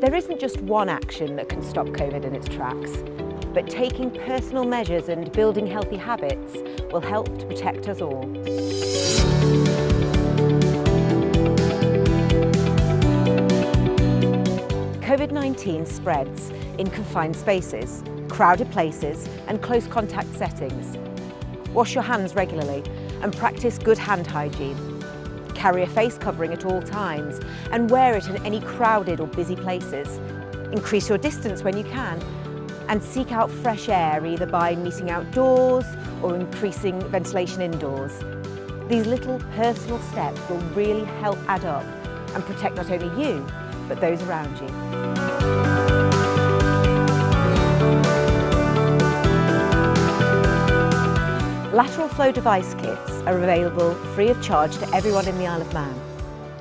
There isn't just one action that can stop COVID in its tracks, but taking personal measures and building healthy habits will help to protect us all. COVID-19 spreads in confined spaces, crowded places and close contact settings. Wash your hands regularly and practice good hand hygiene. Carry a face covering at all times and wear it in any crowded or busy places. Increase your distance when you can and seek out fresh air either by meeting outdoors or increasing ventilation indoors. These little personal steps will really help add up and protect not only you, but those around you. Lateral flow device kits are available free of charge to everyone in the Isle of Man.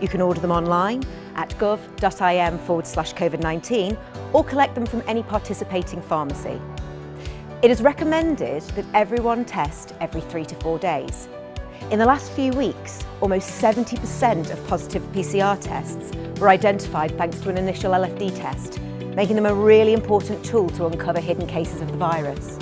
You can order them online at gov.im/COVID-19 or collect them from any participating pharmacy. It is recommended that everyone test every 3 to 4 days. In the last few weeks, almost 70% of positive PCR tests were identified thanks to an initial LFD test, making them a really important tool to uncover hidden cases of the virus.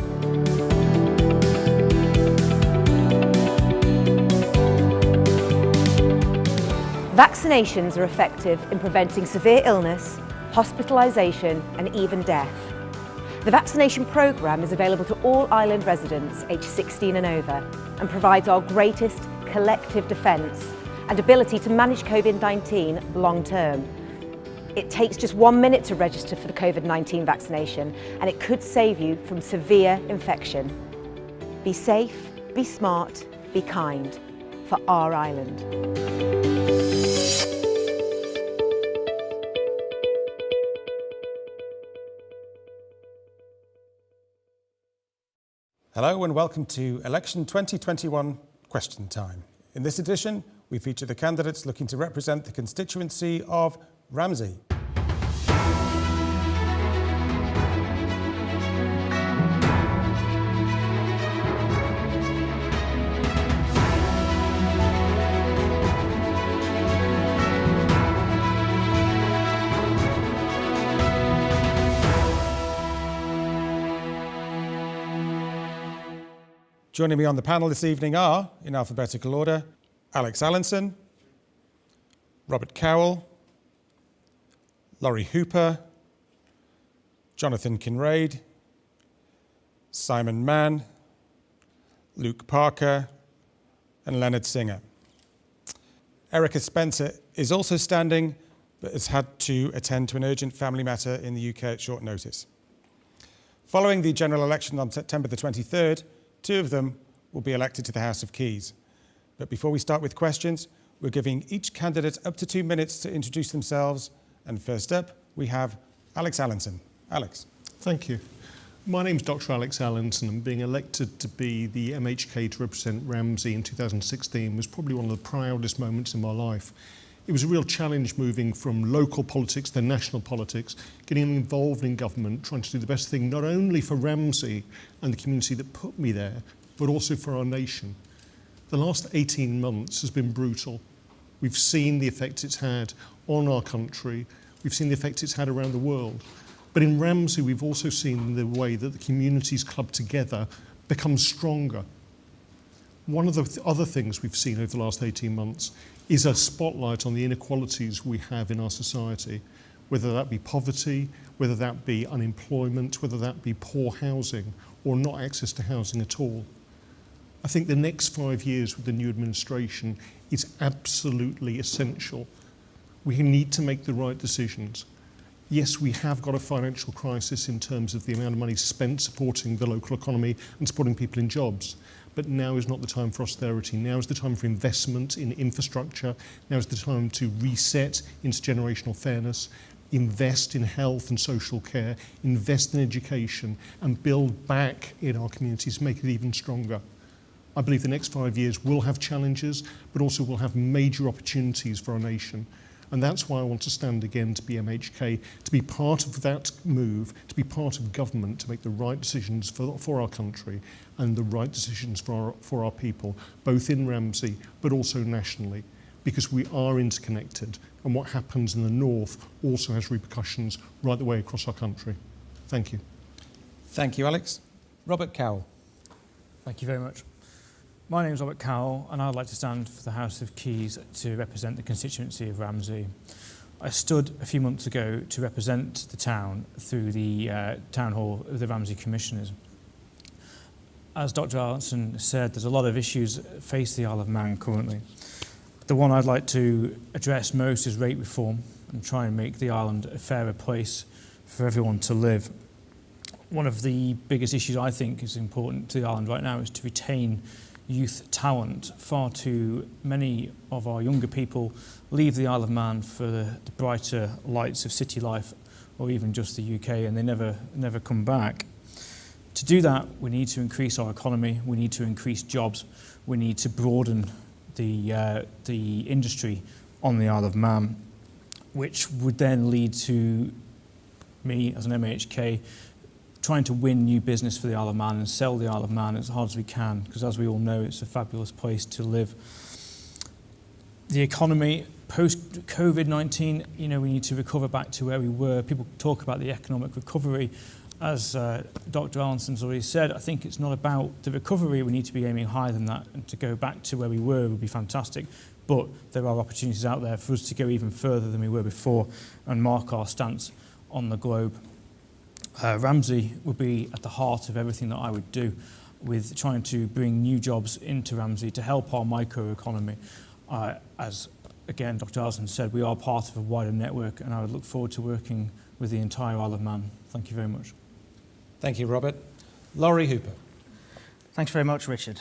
Vaccinations are effective in preventing severe illness, hospitalisation and even death. The vaccination programme is available to all island residents aged 16 and over and provides our greatest collective defence and ability to manage COVID-19 long term. It takes just 1 minute to register for the COVID-19 vaccination and it could save you from severe infection. Be safe, be smart, be kind for our island. Hello and welcome to Election 2021 Question Time. In this edition, we feature the candidates looking to represent the constituency of Ramsey. Joining me on the panel this evening are, in alphabetical order, Alex Allinson, Robert Cowell, Laurie Hooper, Jonathan Kinraid, Simon Mann, Luke Parker, and Leonard Singer. Erica Spencer is also standing, but has had to attend to an urgent family matter in the UK at short notice. Following the general election on September the 23rd, 2 of them will be elected to the House of Keys. But before we start with questions, we're giving each candidate up to 2 minutes to introduce themselves. And first up, we have Alex Allinson. Alex. Thank you. My name's Dr. Alex Allinson, and being elected to be the MHK to represent Ramsey in 2016 was probably one of the proudest moments in my life. It was a real challenge moving from local politics to national politics, getting involved in government, trying to do the best thing not only for Ramsey and the community that put me there, but also for our nation. The last 18 months has been brutal. We've seen the effect it's had on our country. We've seen the effect it's had around the world. But in Ramsey, we've also seen the way that the communities clubbed together become stronger. One of the other things we've seen over the last 18 months is a spotlight on the inequalities we have in our society, whether that be poverty, whether that be unemployment, whether that be poor housing or not access to housing at all. I think the next 5 years with the new administration is absolutely essential. We need to make the right decisions. Yes, we have got a financial crisis in terms of the amount of money spent supporting the local economy and supporting people in jobs. But now is not the time for austerity. Now is the time for investment in infrastructure. Now is the time to reset intergenerational fairness, invest in health and social care, invest in education, and build back in our communities, make it even stronger. I believe the next 5 years will have challenges, but also will have major opportunities for our nation. And that's why I want to stand again to be MHK, to be part of that move, to be part of government, to make the right decisions for our country and the right decisions for our people, both in Ramsey, but also nationally, because we are interconnected. And what happens in the north also has repercussions right the way across our country. Thank you. Thank you, Alex. Robert Cowell. Thank you very much. My name is Robert Cowell, and I'd like to stand for the House of Keys to represent the constituency of Ramsey. I stood a few months ago to represent the town through the town hall of the Ramsey Commissioners. As Dr. Allinson said, there's a lot of issues that face the Isle of Man currently. The one I'd like to address most is rate reform and try and make the island a fairer place for everyone to live. One of the biggest issues I think is important to the island right now is to retain youth talent. Far too many of our younger people leave the Isle of Man for the brighter lights of city life or even just the UK, and they never come back. To do that, we need to increase our economy, we need to increase jobs, we need to broaden the industry on the Isle of Man, which would then lead to me as an MHK trying to win new business for the Isle of Man and sell the Isle of Man as hard as we can, because as we all know, it's a fabulous place to live. The economy, post-COVID-19, we need to recover back to where we were. People talk about the economic recovery. As Dr. Allinson's already said, I think it's not about the recovery. We need to be aiming higher than that, and to go back to where we were would be fantastic. But there are opportunities out there for us to go even further than we were before and mark our stance on the globe. Ramsey would be at the heart of everything that I would do, with trying to bring new jobs into Ramsey to help our microeconomy. As again, Dr. Allinson said, we are part of a wider network, and I would look forward to working with the entire Isle of Man. Thank you very much. Thank you, Robert. Laurie Hooper. Thanks very much, Richard.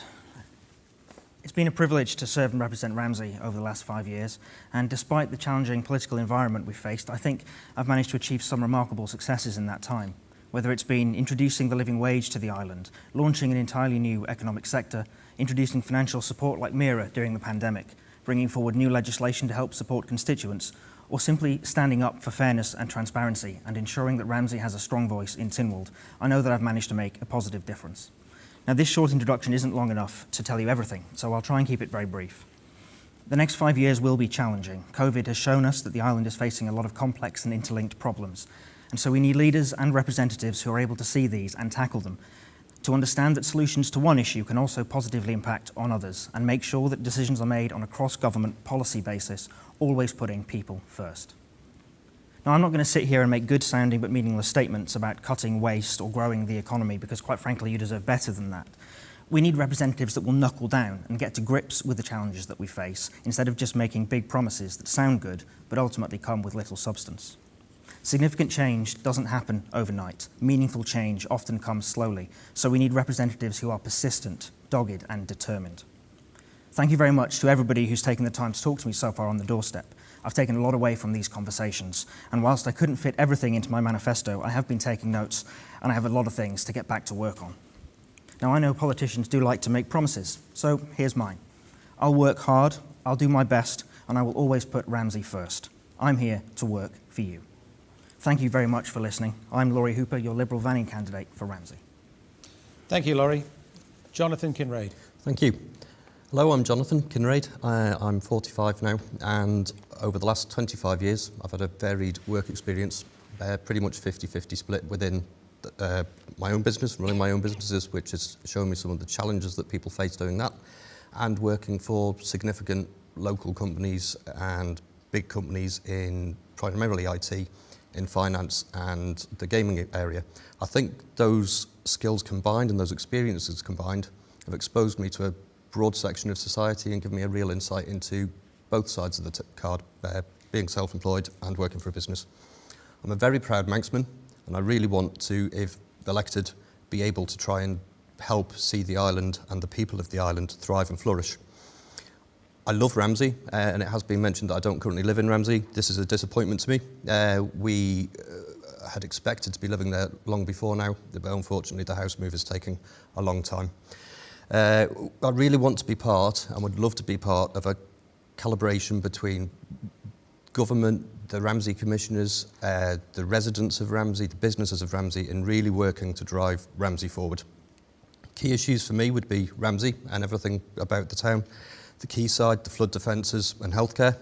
It's been a privilege to serve and represent Ramsey over the last 5 years, and despite the challenging political environment we've faced, I think I've managed to achieve some remarkable successes in that time. Whether it's been introducing the living wage to the island, launching an entirely new economic sector, introducing financial support like MIRA during the pandemic, bringing forward new legislation to help support constituents, or simply standing up for fairness and transparency and ensuring that Ramsey has a strong voice in Tynwald, I know that I've managed to make a positive difference. Now, this short introduction isn't long enough to tell you everything, so I'll try and keep it very brief. The next 5 years will be challenging. COVID has shown us that the island is facing a lot of complex and interlinked problems, and so we need leaders and representatives who are able to see these and tackle them. to understand that solutions to one issue can also positively impact on others, and make sure that decisions are made on a cross-government policy basis, always putting people first. Now, I'm not going to sit here and make good-sounding but meaningless statements about cutting waste or growing the economy, because quite frankly, you deserve better than that. We need representatives that will knuckle down and get to grips with the challenges that we face, instead of just making big promises that sound good, but ultimately come with little substance. Significant change doesn't happen overnight. Meaningful change often comes slowly, so we need representatives who are persistent, dogged, and determined. Thank you very much to everybody who's taken the time to talk to me so far on the doorstep. I've taken a lot away from these conversations, and whilst I couldn't fit everything into my manifesto, I have been taking notes, and I have a lot of things to get back to work on. Now, I know politicians do like to make promises, so here's mine. I'll work hard, I'll do my best, and I will always put Ramsey first. I'm here to work for you. Thank you very much for listening. I'm Laurie Hooper, your Liberal Vanning candidate for Ramsey. Thank you, Laurie. Jonathan Kinraid. Thank you. Hello, I'm Jonathan Kinraid. I'm 45 now, and over the last 25 years, I've had a varied work experience, pretty much 50-50 split within my own business, running my own businesses, which has shown me some of the challenges that people face doing that, and working for significant local companies and big companies in primarily IT, in finance and the gaming area. I think those skills combined and those experiences combined have exposed me to a broad section of society and given me a real insight into both sides of the card, being self-employed and working for a business. I'm a very proud Manxman, and I really want to, if elected, be able to try and help see the island and the people of the island thrive and flourish. I love Ramsey, and it has been mentioned that I don't currently live in Ramsey. This is a disappointment to me. We had expected to be living there long before now, but unfortunately the house move is taking a long time. I really want to be part, and would love to be part, of a calibration between government, the Ramsey commissioners, the residents of Ramsey, the businesses of Ramsey, in really working to drive Ramsey forward. Key issues for me would be Ramsey and everything about the town, the quayside, the flood defences and healthcare.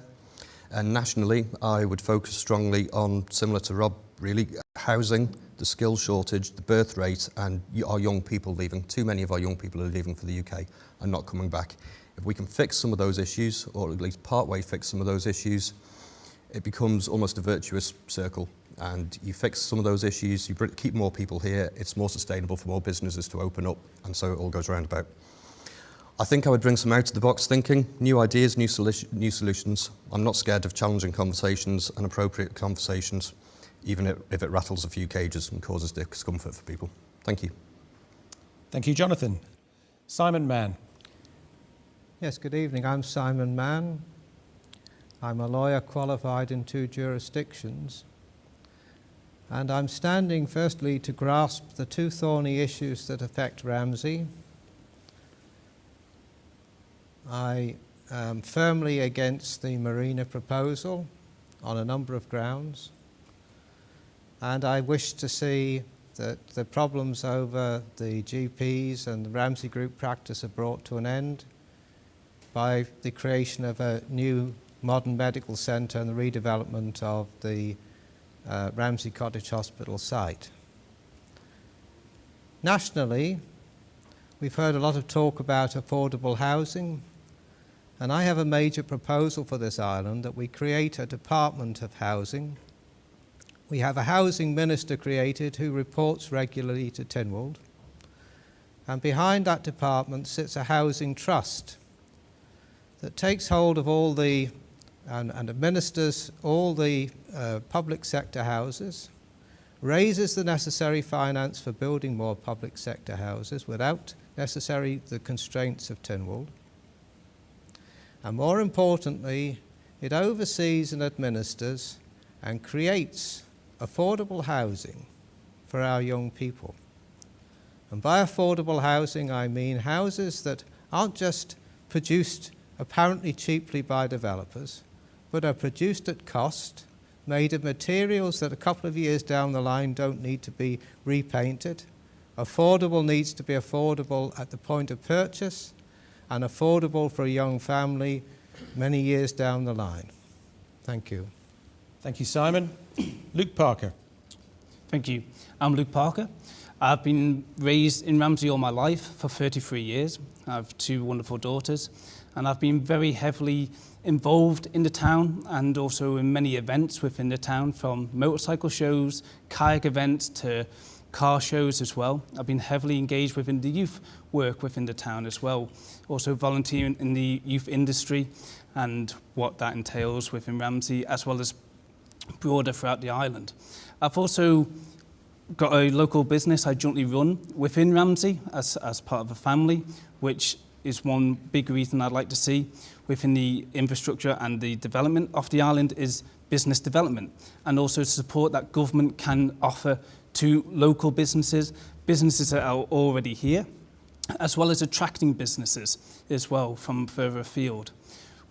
And nationally, I would focus strongly on, similar to Rob, really, housing, the skills shortage, the birth rate, and our young people leaving. Too many of our young people are leaving for the UK and not coming back. If we can fix some of those issues, or at least partway fix some of those issues, it becomes almost a virtuous circle. And you fix some of those issues, you keep more people here, it's more sustainable for more businesses to open up, and so it all goes round about. I think I would bring some out-of-the-box thinking, new ideas, new solutions. I'm not scared of challenging conversations and appropriate conversations, even if it rattles a few cages and causes discomfort for people. Thank you. Thank you, Jonathan. Simon Mann. Yes, good evening. I'm Simon Mann. I'm a lawyer qualified in 2 jurisdictions. And I'm standing firstly to grasp the 2 thorny issues that affect Ramsey. I am firmly against the marina proposal on a number of grounds, and I wish to see that the problems over the GPs and the Ramsey Group practice are brought to an end by the creation of a new modern medical centre and the redevelopment of the Ramsey Cottage Hospital site. Nationally, we've heard a lot of talk about affordable housing, and I have a major proposal for this island, that we create a Department of Housing. We have a housing minister created who reports regularly to Tynwald, and behind that department sits a housing trust that takes hold of all the and administers all the public sector houses, raises the necessary finance for building more public sector houses without necessarily the constraints of Tynwald. And more importantly, it oversees and administers and creates affordable housing for our young people. And by affordable housing, I mean houses that aren't just produced apparently cheaply by developers, but are produced at cost, made of materials that a couple of years down the line don't need to be repainted. Affordable needs to be affordable at the point of purchase, and affordable for a young family many years down the line. Thank you. Thank you, Simon. Luke Parker. Thank you. I'm Luke Parker. I've been raised in Ramsey all my life for 33 years. I have 2 wonderful daughters, and I've been very heavily involved in the town and also in many events within the town, from motorcycle shows, kayak events to car shows as well. I've been heavily engaged within the youth work within the town as well, also volunteering in the youth industry and what that entails within Ramsey, as well as broader throughout the island. I've also got a local business I jointly run within Ramsey as part of a family, which is one big reason I'd like to see within the infrastructure and the development of the island is business development, and also support that government can offer to local businesses, businesses that are already here, as well as attracting businesses as well from further afield.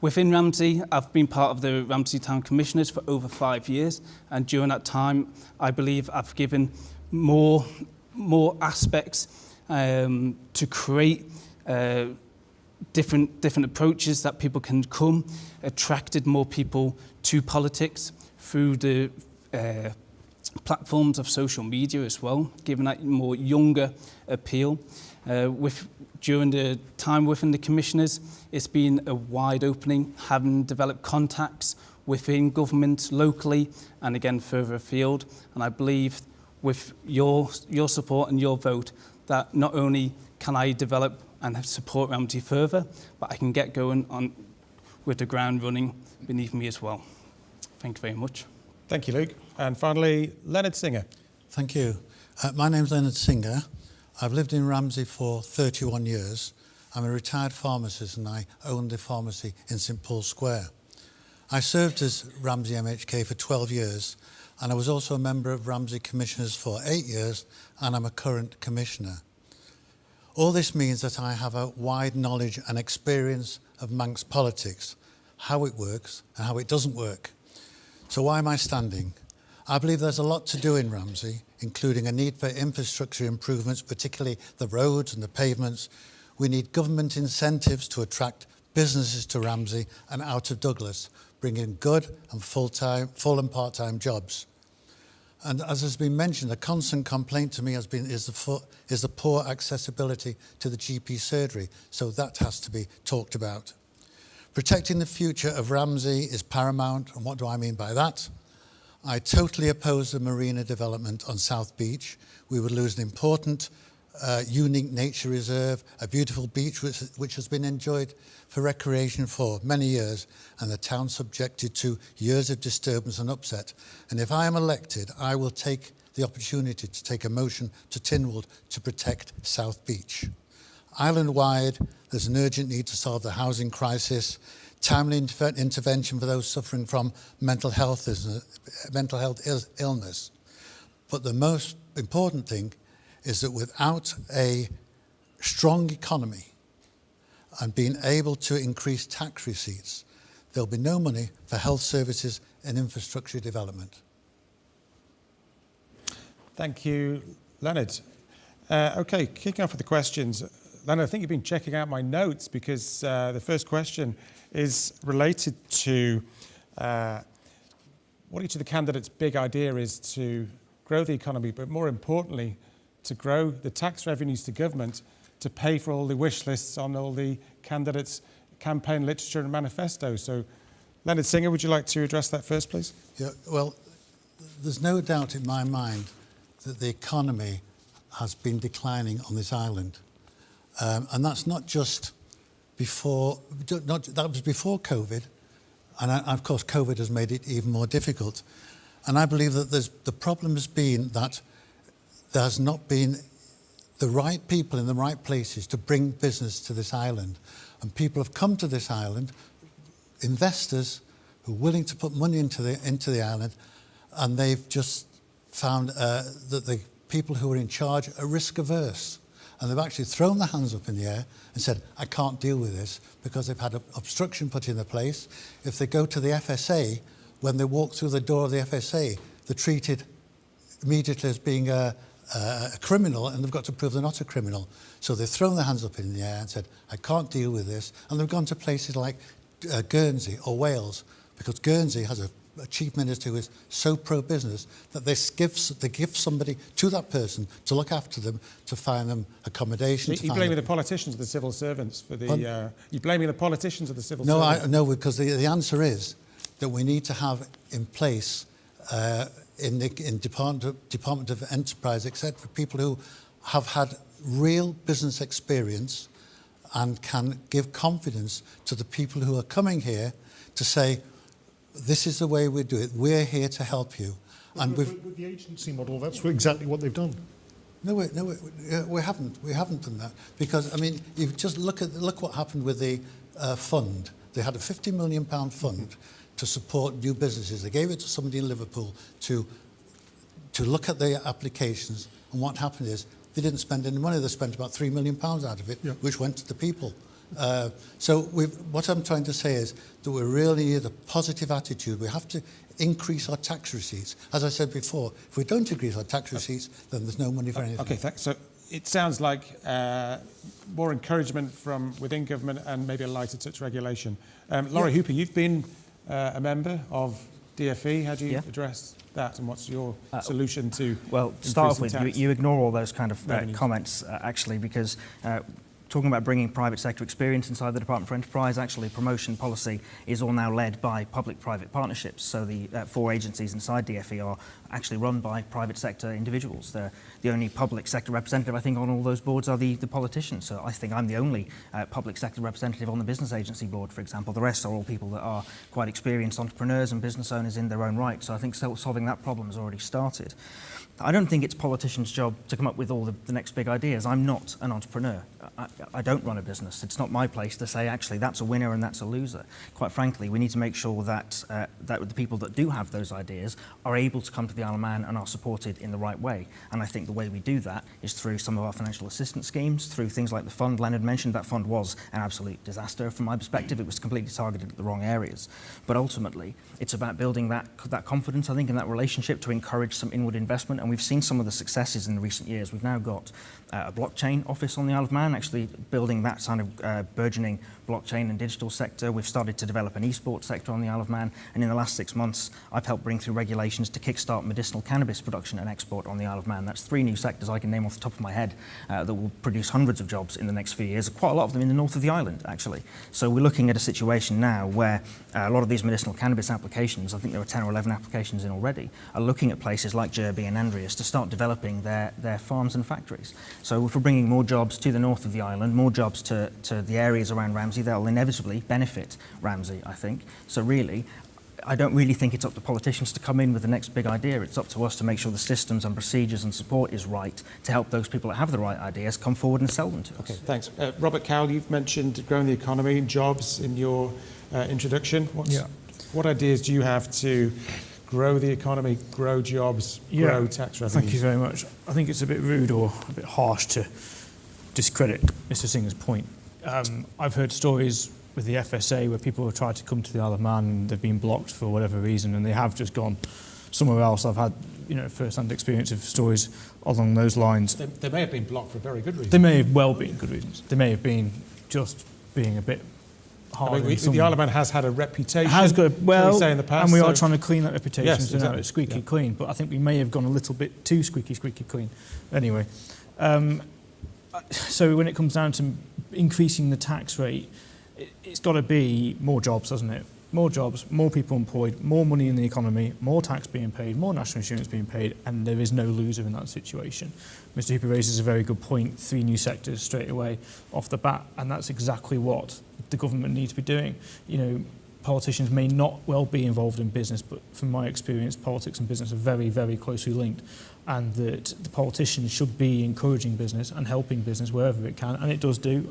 Within Ramsey, I've been part of the Ramsey Town Commissioners for over 5 years, and during that time, I believe I've given more aspects to create different approaches that people can come, attracted more people to politics through the platforms of social media as well, giving that more younger appeal. During the time within the commissioners, it's been a wide opening, having developed contacts within government locally and again further afield. And I believe with your support and your vote that not only can I develop and support Ramsey further, but I can get going on with the ground running beneath me as well. Thank you very much. Thank you, Luke. And finally, Leonard Singer. Thank you. My name's Leonard Singer. I've lived in Ramsey for 31 years. I'm a retired pharmacist and I own the pharmacy in St Paul's Square. I served as Ramsey MHK for 12 years and I was also a member of Ramsey Commissioners for 8 years and I'm a current commissioner. All this means that I have a wide knowledge and experience of Manx politics, how it works and how it doesn't work. So why am I standing? I believe there's a lot to do in Ramsey, including a need for infrastructure improvements, particularly the roads and the pavements. We need government incentives to attract businesses to Ramsey and out of Douglas, bringing good and full and part-time jobs. And as has been mentioned, a constant complaint to me is the poor accessibility to the GP surgery, so that has to be talked about. Protecting the future of Ramsey is paramount, and what do I mean by that? I totally oppose the marina development on South Beach. We would lose an important, unique nature reserve, a beautiful beach which has been enjoyed for recreation for many years, and the town subjected to years of disturbance and upset. And if I am elected, I will take the opportunity to take a motion to Tynwald to protect South Beach. Island-wide, there's an urgent need to solve the housing crisis, timely intervention for those suffering from mental health illness. But the most important thing is that without a strong economy and being able to increase tax receipts, there'll be no money for health services and infrastructure development. Thank you, Leonard. Okay, kicking off with the questions. Leonard, I think you've been checking out my notes because the first question is related to what each of the candidates' big idea is to grow the economy, but more importantly, to grow the tax revenues to government to pay for all the wish lists on all the candidates' campaign literature and manifestos. So, Leonard Singer, would you like to address that first, please? Yeah, well, there's no doubt in my mind that the economy has been declining on this island. And that's not just before, that was before COVID, and of course COVID has made it even more difficult. And I believe that the problem has been that there has not been the right people in the right places to bring business to this island. And people have come to this island, investors who are willing to put money into the island, and they've just found that the people who are in charge are risk averse. And they've actually thrown their hands up in the air and said, I can't deal with this, because they've had an obstruction put into place. If they go to the FSA, when they walk through the door of the FSA, they're treated immediately as being a criminal, and they've got to prove they're not a criminal. So they've thrown their hands up in the air and said, I can't deal with this. And they've gone to places like Guernsey or Wales, because Guernsey has a a chief minister who is so pro-business that they give somebody to that person to look after them, to find them accommodation. You're blaming the politicians or the civil servants for the... you're blaming the politicians or the civil no, servants? No, because the answer is that we need to have in place in Department of Enterprise, etc., for people who have had real business experience and can give confidence to the people who are coming here to say, this is the way we do it, we're here to help you. And with the agency model, that's exactly what they've done. No, we haven't done that. Because, I mean, you just look what happened with the fund. They had a £50 million fund to support new businesses. They gave it to somebody in Liverpool to look at their applications, and what happened is they didn't spend any money. They spent about £3 million out of it, which went to the people. So what I'm trying to say is that we really need a positive attitude. We have to increase our tax receipts. As I said before, if we don't increase our tax receipts, then there's no money for anything. Okay, thanks. So it sounds like more encouragement from within government and maybe a lighter touch regulation. Laurie Hooper, you've been a member of DFE. How do you address that, and what's your solution to... Well, to start off with, you ignore all those kind of comments, actually, because talking about bringing private sector experience inside the Department for Enterprise, actually promotion policy is all now led by public-private partnerships. So the 4 agencies inside DFE are actually run by private sector individuals. The only public sector representative, I think, on all those boards are the politicians. So I think I'm the only public sector representative on the business agency board, for example. The rest are all people that are quite experienced entrepreneurs and business owners in their own right. So I think solving that problem has already started. I don't think it's politicians' job to come up with all the next big ideas. I'm not an entrepreneur. I don't run a business. It's not my place to say, actually, that's a winner and that's a loser. Quite frankly, we need to make sure that, that the people that do have those ideas are able to come to the Isle of Man and are supported in the right way. And I think the way we do that is through some of our financial assistance schemes, through things like the fund Leonard mentioned. That fund was an absolute disaster from my perspective. It was completely targeted at the wrong areas. But ultimately, it's about building that confidence, I think, in that relationship to encourage some inward investment. And we've seen some of the successes in the recent years. We've now got a blockchain office on the Isle of Man, actually building that kind of burgeoning blockchain and digital sector. We've started to develop an esports sector on the Isle of Man, and in the last 6 months I've helped bring through regulations to kickstart medicinal cannabis production and export on the Isle of Man. That's 3 new sectors I can name off the top of my head that will produce hundreds of jobs in the next few years, quite a lot of them in the north of the island, actually. So we're looking at a situation now where a lot of these medicinal cannabis applications, I think there are 10 or 11 applications in already, are looking at places like Derby and Andreas to start developing their farms and factories. So if we're bringing more jobs to the north of the island, more jobs to the areas around Ramsey, they'll inevitably benefit Ramsey, I think. So really, I don't really think it's up to politicians to come in with the next big idea. It's up to us to make sure the systems and procedures and support is right to help those people that have the right ideas come forward and sell them to us. Okay, thanks. Robert Cowell, you've mentioned growing the economy and jobs in your introduction. What ideas do you have to grow the economy, grow jobs, grow tax revenue? Thank you very much. I think it's a bit rude or a bit harsh to discredit Mr. Singer's point. I've heard stories with the FSA where people have tried to come to the Isle of Man and they've been blocked for whatever reason and they have just gone somewhere else. I've had, first-hand experience of stories along those lines. They may have been blocked for very good reasons. They may have well been good reasons. They may have been just being a bit hard. The Isle of Man has had a reputation. It has got, well, in the past, and we are trying to clean that reputation. Yes, so now it's squeaky clean. But I think we may have gone a little bit too squeaky clean. Anyway, so when it comes down to increasing the tax rate, it's got to be more jobs, hasn't it? More jobs, more people employed, more money in the economy, more tax being paid, more national insurance being paid, and there is no loser in that situation. Mr. Hooper raises a very good point, 3 new sectors straight away off the bat, and that's exactly what the government needs to be doing. Politicians may not well be involved in business, but from my experience, politics and business are very, very closely linked, and that the politicians should be encouraging business and helping business wherever it can, and it does do.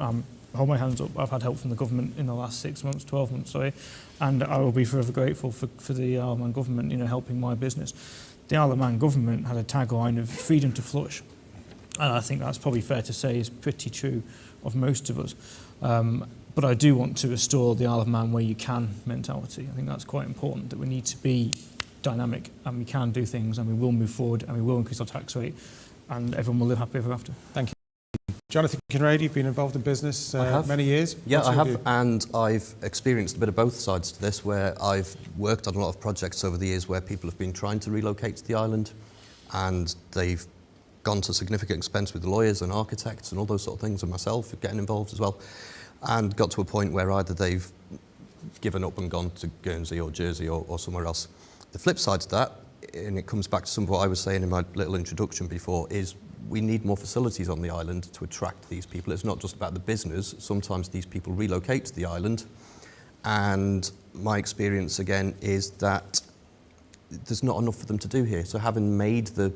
Hold my hands up, I've had help from the government in the last 12 months, and I will be forever grateful for the Isle of Man government, helping my business. The Isle of Man government had a tagline of freedom to flourish, and I think that's probably fair to say is pretty true of most of us. But I do want to restore the Isle of Man where you can mentality. I think that's quite important, that we need to be dynamic and we can do things and we will move forward and we will increase our tax rate and everyone will live happy ever after. Thank you. Jonathan Kinraid, you've been involved in business many years. Yeah, What's I your have, view? and I've experienced a bit of both sides to this, where I've worked on a lot of projects over the years where people have been trying to relocate to the island, and they've gone to significant expense with lawyers and architects and all those sort of things, and myself getting involved as well, and got to a point where either they've given up and gone to Guernsey or Jersey or somewhere else. The flip side to that, and it comes back to some of what I was saying in my little introduction before, is we need more facilities on the island to attract these people. It's not just about the business. Sometimes these people relocate to the island, and my experience again is that there's not enough for them to do here. So having made the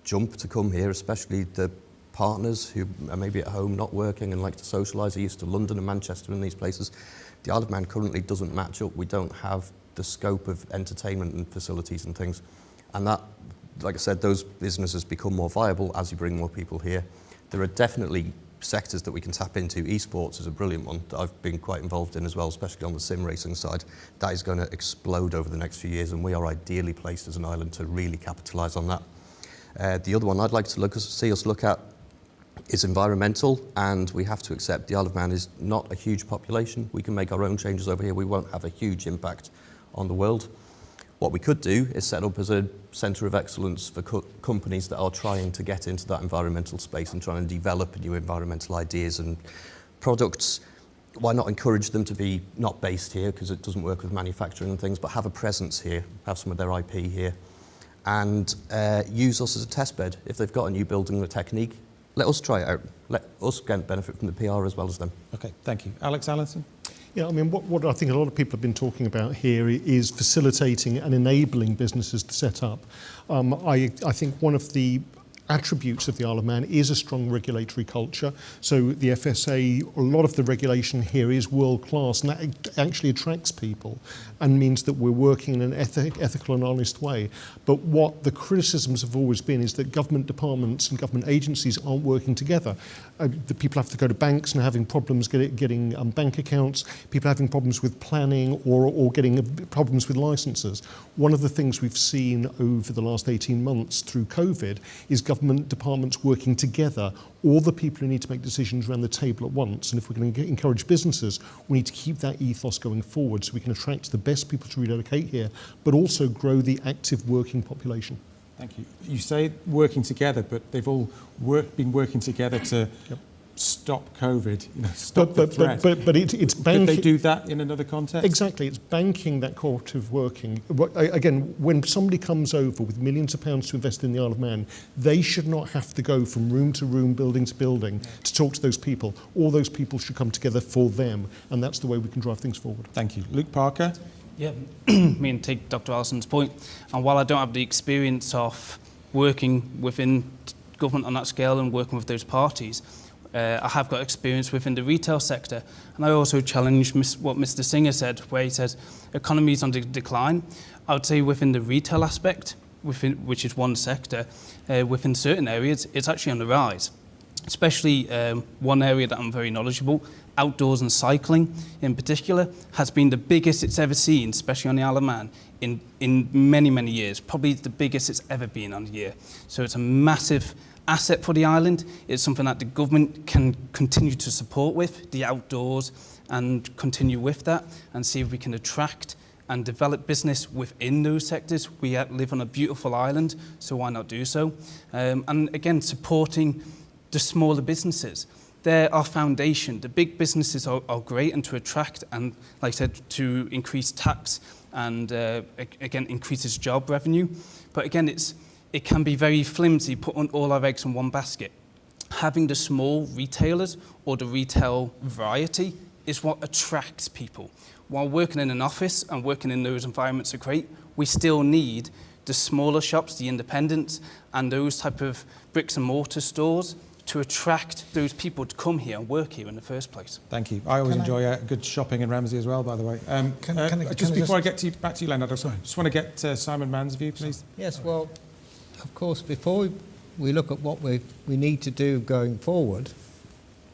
jump to come here, especially the partners who are maybe at home not working and like to socialise, are used to London and Manchester and these places, the Isle of Man currently doesn't match up. We don't have the scope of entertainment and facilities and things, and that, like I said, those businesses become more viable as you bring more people here. There are definitely sectors that we can tap into. Esports is a brilliant one that I've been quite involved in as well, especially on the sim racing side. That is going to explode over the next few years, and we are ideally placed as an island to really capitalise on that. The other one I'd like to see us look at is environmental, and we have to accept the Isle of Man is not a huge population. We can make our own changes over here. We won't have a huge impact on the world. What we could do is set up as a centre of excellence for companies that are trying to get into that environmental space and trying to develop new environmental ideas and products. Why not encourage them to be not based here, because it doesn't work with manufacturing and things, but have a presence here, have some of their IP here, and use us as a test bed. If they've got a new building or technique, let us try it out. Let us benefit from the PR as well as them. Okay, thank you. Alex Allenson? Yeah, I mean, what I think a lot of people have been talking about here is facilitating and enabling businesses to set up. I think one of the attributes of the Isle of Man is a strong regulatory culture. So the FSA, a lot of the regulation here is world class, and that actually attracts people and means that we're working in an ethical and honest way. But what the criticisms have always been is that government departments and government agencies aren't working together. The people have to go to banks and having problems getting bank accounts, people having problems with planning or getting problems with licenses. One of the things we've seen over the last 18 months through COVID is government departments working together, all the people who need to make decisions around the table at once. And if we're going to encourage businesses, we need to keep that ethos going forward so we can attract the best people to relocate here, but also grow the active working population. Thank you. You say working together, but they've all been working together to stop COVID, stop the threat. But it's banking. Could they do that in another context? Exactly, it's banking that cooperative working. Again, when somebody comes over with millions of pounds to invest in the Isle of Man, they should not have to go from room to room, building to building to talk to those people. All those people should come together for them, and that's the way we can drive things forward. Thank you. Luke Parker? Yeah, me and take Dr. Allison's point. And while I don't have the experience of working within government on that scale and working with those parties, I have got experience within the retail sector. And I also challenge what Mr. Singer said, where he said economy is on the decline. I would say within the retail aspect, which is one sector, within certain areas, it's actually on the rise. Especially one area that I'm very knowledgeable, outdoors and cycling in particular, has been the biggest it's ever seen, especially on the Isle of Man, in many, many years. Probably the biggest it's ever been on a year. So it's a massive asset for the island. It's something that the government can continue to support with, the outdoors, and continue with that and see if we can attract and develop business within those sectors. We live on a beautiful island, so why not do so? And again, supporting the smaller businesses. They're our foundation. The big businesses are great, and to attract and, like I said, to increase tax and, again, increases job revenue. But again, it can be very flimsy, putting all our eggs in one basket. Having the small retailers or the retail variety is what attracts people. While working in an office and working in those environments are great, we still need the smaller shops, the independents, and those type of bricks and mortar stores to attract those people to come here and work here in the first place. Thank you. I always enjoy good shopping in Ramsey as well, by the way. Just before I get back to you, Leonard, I just want to get Simon Mann's view, please. Yes, well, of course, before we look at what we need to do going forward,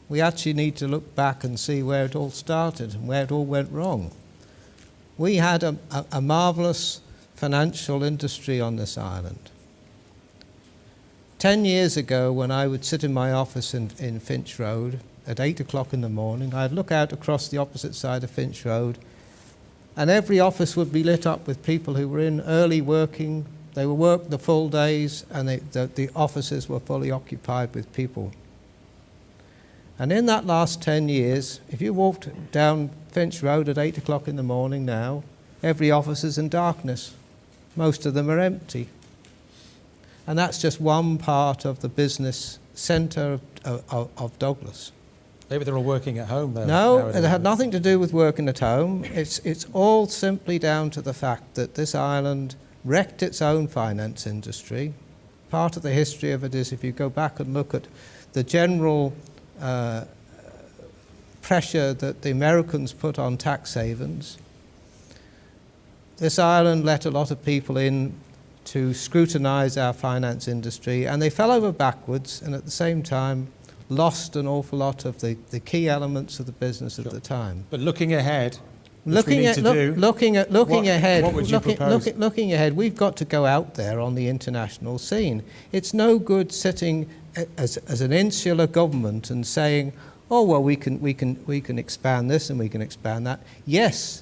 we actually need to look back and see where it all started and where it all went wrong. We had a marvellous financial industry on this island. 10 years ago, when I would sit in my office in Finch Road at 8 o'clock in the morning, I'd look out across the opposite side of Finch Road, and every office would be lit up with people who were in early working. They would work the full days, and the offices were fully occupied with people. And in that last 10 years, if you walked down Finch Road at 8 o'clock in the morning now, every office is in darkness. Most of them are empty. And that's just one part of the business centre of Douglas. Maybe they're all working at home, though. No, nowadays. it had nothing to do with working at home. It's all simply down to the fact that this island wrecked its own finance industry. Part of the history of it is, if you go back and look at the general pressure that the Americans put on tax havens, this island let a lot of people in to scrutinise our finance industry, and they fell over backwards, and at the same time lost an awful lot of the key elements of the business at the time. But looking ahead, Looking ahead, what would you propose? Looking ahead, we've got to go out there on the international scene. It's no good sitting as an insular government and saying, "Oh well, we can expand this and we can expand that." Yes.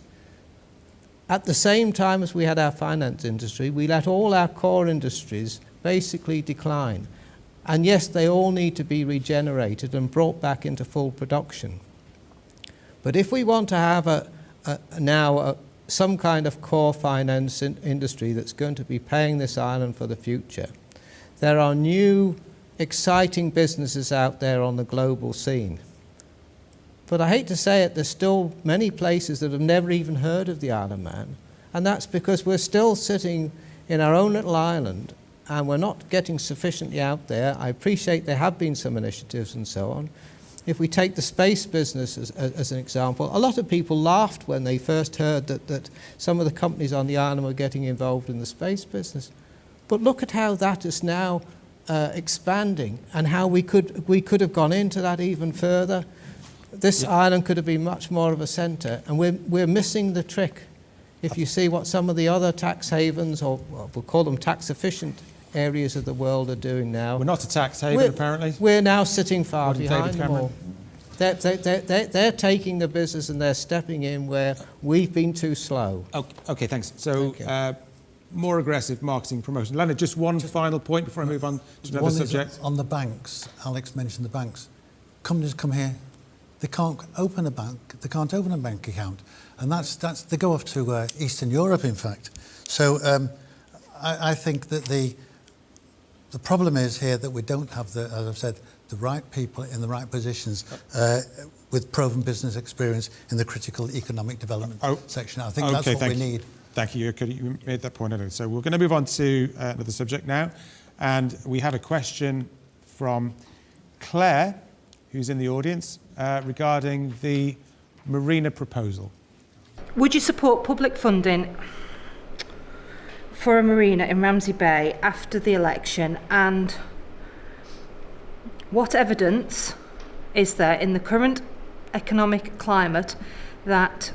At the same time as we had our finance industry, we let all our core industries basically decline. And yes, they all need to be regenerated and brought back into full production. But if we want to have some kind of core finance industry that's going to be paying this island for the future, there are new, exciting businesses out there on the global scene. But I hate to say it, there's still many places that have never even heard of the Isle of Man, and that's because we're still sitting in our own little island and we're not getting sufficiently out there. I appreciate there have been some initiatives and so on. If we take the space business as an example, a lot of people laughed when they first heard that some of the companies on the island were getting involved in the space business. But look at how that is now expanding, and how we could have gone into that even further. This island could have been much more of a centre, and we're missing the trick. If you see what some of the other tax havens, or we'll call them tax efficient areas of the world, are doing now. We're not a tax haven, apparently. We're now sitting far behind them all. They're taking the business and they're stepping in where we've been too slow. Okay, thanks. So, more aggressive marketing promotion. Leonard, just one final point before I move on to another subject. On the banks, Alex mentioned the banks. Companies come here, they can't open a bank account, and they go off to Eastern Europe, in fact. So I think that the problem is here that we don't have as I've said, the right people in the right positions with proven business experience in the critical economic development section. I think that's what we need. Thank you. You made that point earlier. So we're going to move on to another subject now, and we have a question from Claire, who's in the audience, regarding the marina proposal. Would you support public funding for a marina in Ramsey Bay after the election, and what evidence is there in the current economic climate that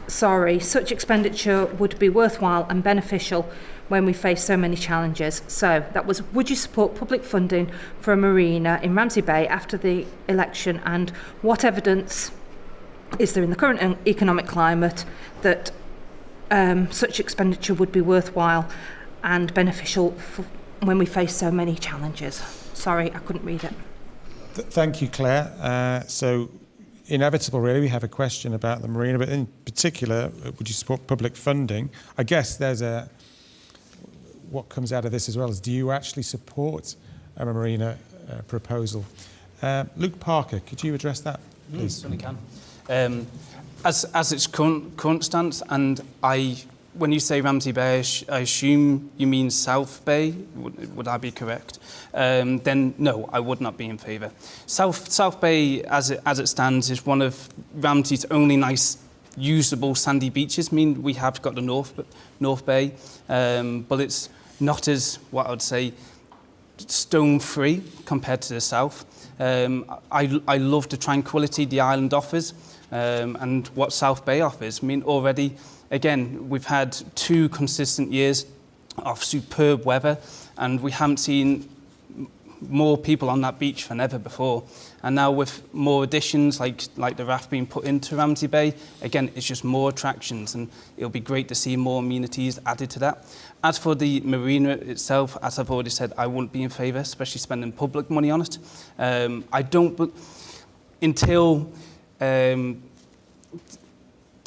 such expenditure would be worthwhile and beneficial when we face so many challenges? So that was, would you support public funding for a marina in Ramsey Bay after the election, and what evidence is there in the current economic climate that such expenditure would be worthwhile and beneficial when we face so many challenges? Sorry, I couldn't read it. Thank you, Claire. So, inevitable, really, we have a question about the marina, but in particular, would you support public funding? I guess there's what comes out of this as well is, do you actually support a marina proposal? Luke Parker, could you address that, please? Certainly can. As its current stance, and when you say Ramsey Bay, I assume you mean South Bay. Would I be correct? Then no, I would not be in favour. South Bay, as it stands, is one of Ramsey's only nice, usable sandy beaches. I mean, we have got the North Bay, but it's not as, what I would say, stone-free compared to the south. I love the tranquility the island offers, and what South Bay offers. I mean, already, again, we've had 2 consistent years of superb weather, and we haven't seen more people on that beach than ever before. And now with more additions like the raft being put into Ramsey Bay, again, it's just more attractions, and it'll be great to see more amenities added to that. As for the marina itself, as I've already said, I wouldn't be in favour, especially spending public money on it. I don't, until there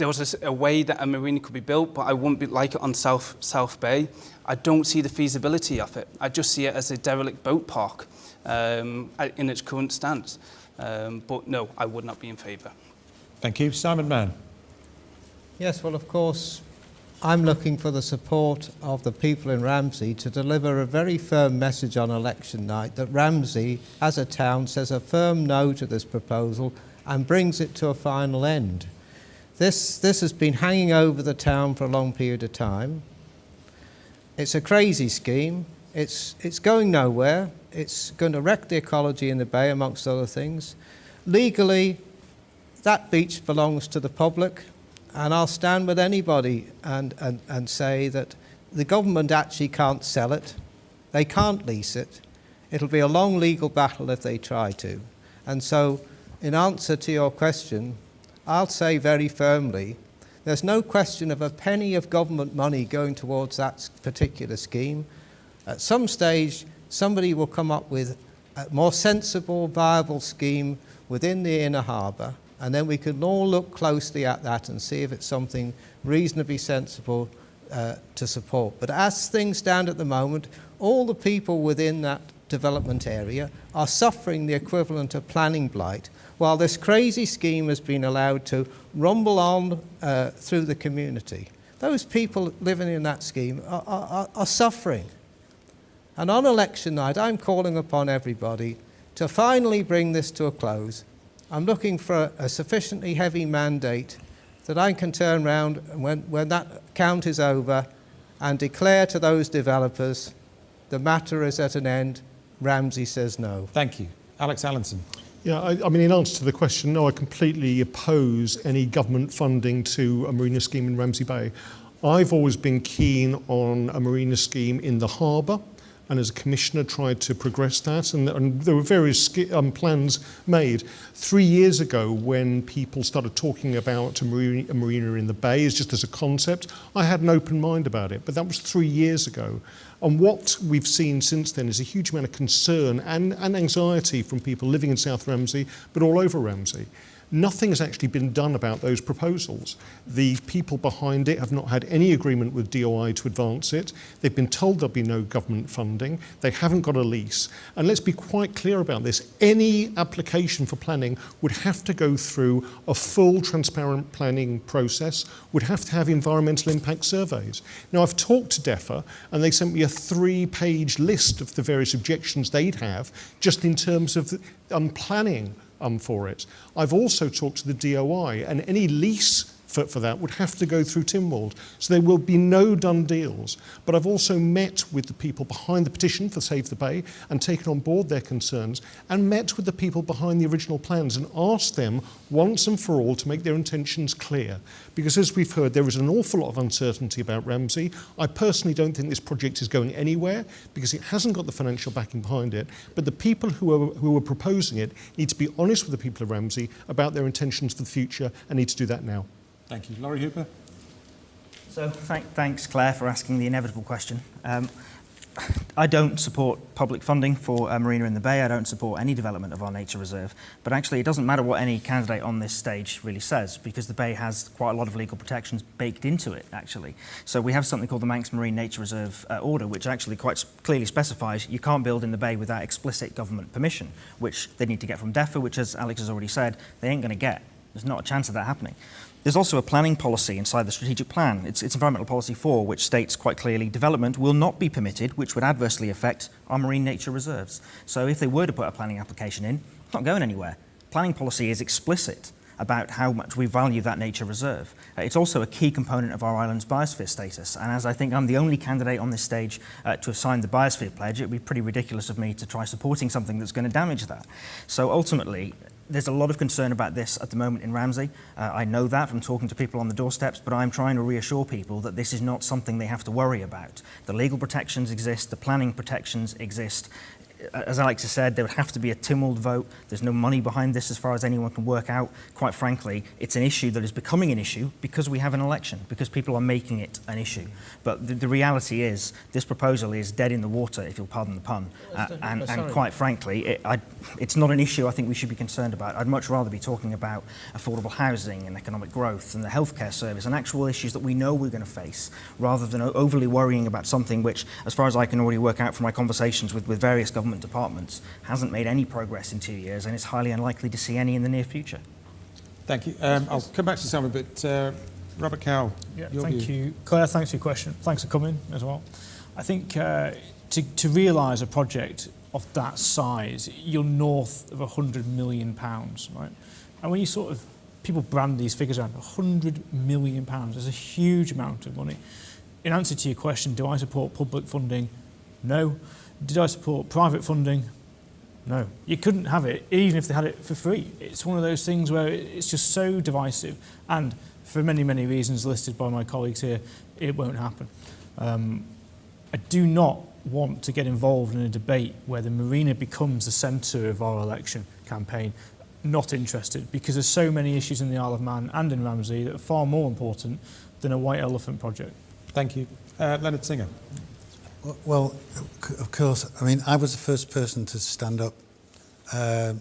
was a way that a marina could be built, but I wouldn't be like it on South Bay. I don't see the feasibility of it. I just see it as a derelict boat park in its current stance. But no, I would not be in favour. Thank you. Simon Mann. Yes, well, of course, I'm looking for the support of the people in Ramsey to deliver a very firm message on election night that Ramsey, as a town, says a firm no to this proposal and brings it to a final end. This has been hanging over the town for a long period of time. It's a crazy scheme. It's going nowhere. It's going to wreck the ecology in the bay, amongst other things. Legally, that beach belongs to the public, and I'll stand with anybody and say that the government actually can't sell it. They can't lease it. It'll be a long legal battle if they try to. And so, in answer to your question, I'll say very firmly, there's no question of a penny of government money going towards that particular scheme. At some stage, somebody will come up with a more sensible, viable scheme within the inner harbour, and then we can all look closely at that and see if it's something reasonably sensible to support. But as things stand at the moment, all the people within that development area are suffering the equivalent of planning blight, while this crazy scheme has been allowed to rumble on through the community. Those people living in that scheme are suffering. And on election night, I'm calling upon everybody to finally bring this to a close. I'm looking for a sufficiently heavy mandate that I can turn around when that count is over and declare to those developers the matter is at an end. Ramsey says no. Thank you. Alex Allinson. Yeah, I mean, in answer to the question, no, I completely oppose any government funding to a marina scheme in Ramsey Bay. I've always been keen on a marina scheme in the harbour, and as a commissioner tried to progress that, and there were various plans made. 3 years ago, when people started talking about a marina in the bay just as a concept, I had an open mind about it, but that was 3 years ago. And what we've seen since then is a huge amount of concern and anxiety from people living in South Ramsey, but all over Ramsey. Nothing has actually been done about those proposals. The people behind it have not had any agreement with DOI to advance it. They've been told there'll be no government funding. They haven't got a lease. And let's be quite clear about this. Any application for planning would have to go through a full transparent planning process, would have to have environmental impact surveys. Now, I've talked to DEFRA, and they sent me a 3-page list of the various objections they'd have just in terms of planning for it. I've also talked to the DOI, and any lease for that would have to go through Tynwald. So there will be no done deals. But I've also met with the people behind the petition for Save the Bay and taken on board their concerns, and met with the people behind the original plans and asked them once and for all to make their intentions clear. Because as we've heard, there is an awful lot of uncertainty about Ramsey. I personally don't think this project is going anywhere because it hasn't got the financial backing behind it. But the people who are proposing it need to be honest with the people of Ramsey about their intentions for the future and need to do that now. Thank you. Laurie Hooper. So thanks, Claire, for asking the inevitable question. I don't support public funding for a marina in the bay. I don't support any development of our nature reserve. But actually, it doesn't matter what any candidate on this stage really says, because the bay has quite a lot of legal protections baked into it, actually. So we have something called the Manx Marine Nature Reserve Order, which actually quite clearly specifies you can't build in the bay without explicit government permission, which they need to get from DEFRA, which, as Alex has already said, they ain't going to get. There's not a chance of that happening. There's also a planning policy inside the strategic plan. It's Environmental Policy 4, which states quite clearly development will not be permitted, which would adversely affect our marine nature reserves. So if they were to put a planning application in, it's not going anywhere. Planning policy is explicit about how much we value that nature reserve. It's also a key component of our island's biosphere status. And as I think I'm the only candidate on this stage to have signed the Biosphere Pledge, it would be pretty ridiculous of me to try supporting something that's going to damage that. So ultimately, there's a lot of concern about this at the moment in Ramsey. I know that from talking to people on the doorsteps, but I'm trying to reassure people that this is not something they have to worry about. The legal protections exist, the planning protections exist. as Alex has said, there would have to be a Tynwald vote. There's no money behind this as far as anyone can work out. Quite frankly, it's an issue that is becoming an issue because we have an election, because people are making it an issue. But the reality is, this proposal is dead in the water, if you'll pardon the pun. And quite frankly, it's not an issue I think we should be concerned about. I'd much rather be talking about affordable housing and economic growth and the healthcare service and actual issues that we know we're going to face, rather than overly worrying about something which, as far as I can already work out from my conversations with various government departments, hasn't made any progress in 2 years and is highly unlikely to see any in the near future. Thank you. I'll come back to Simon, but Robert Cowell, thank you. Claire, thanks for your question. Thanks for coming as well. I think to realise a project of that size, you're north of £100 million, right? And when you sort of, people brand these figures around, £100 million is a huge amount of money. In answer to your question, do I support public funding? No. Did I support private funding? No. You couldn't have it, even if they had it for free. It's one of those things where it's just so divisive, and for many, many reasons listed by my colleagues here, it won't happen. I do not want to get involved in a debate where the marina becomes the centre of our election campaign. Not interested, because there's so many issues in the Isle of Man and in Ramsey that are far more important than a white elephant project. Thank you. Leonard Singer. Well, of course, I mean, I was the first person to stand up to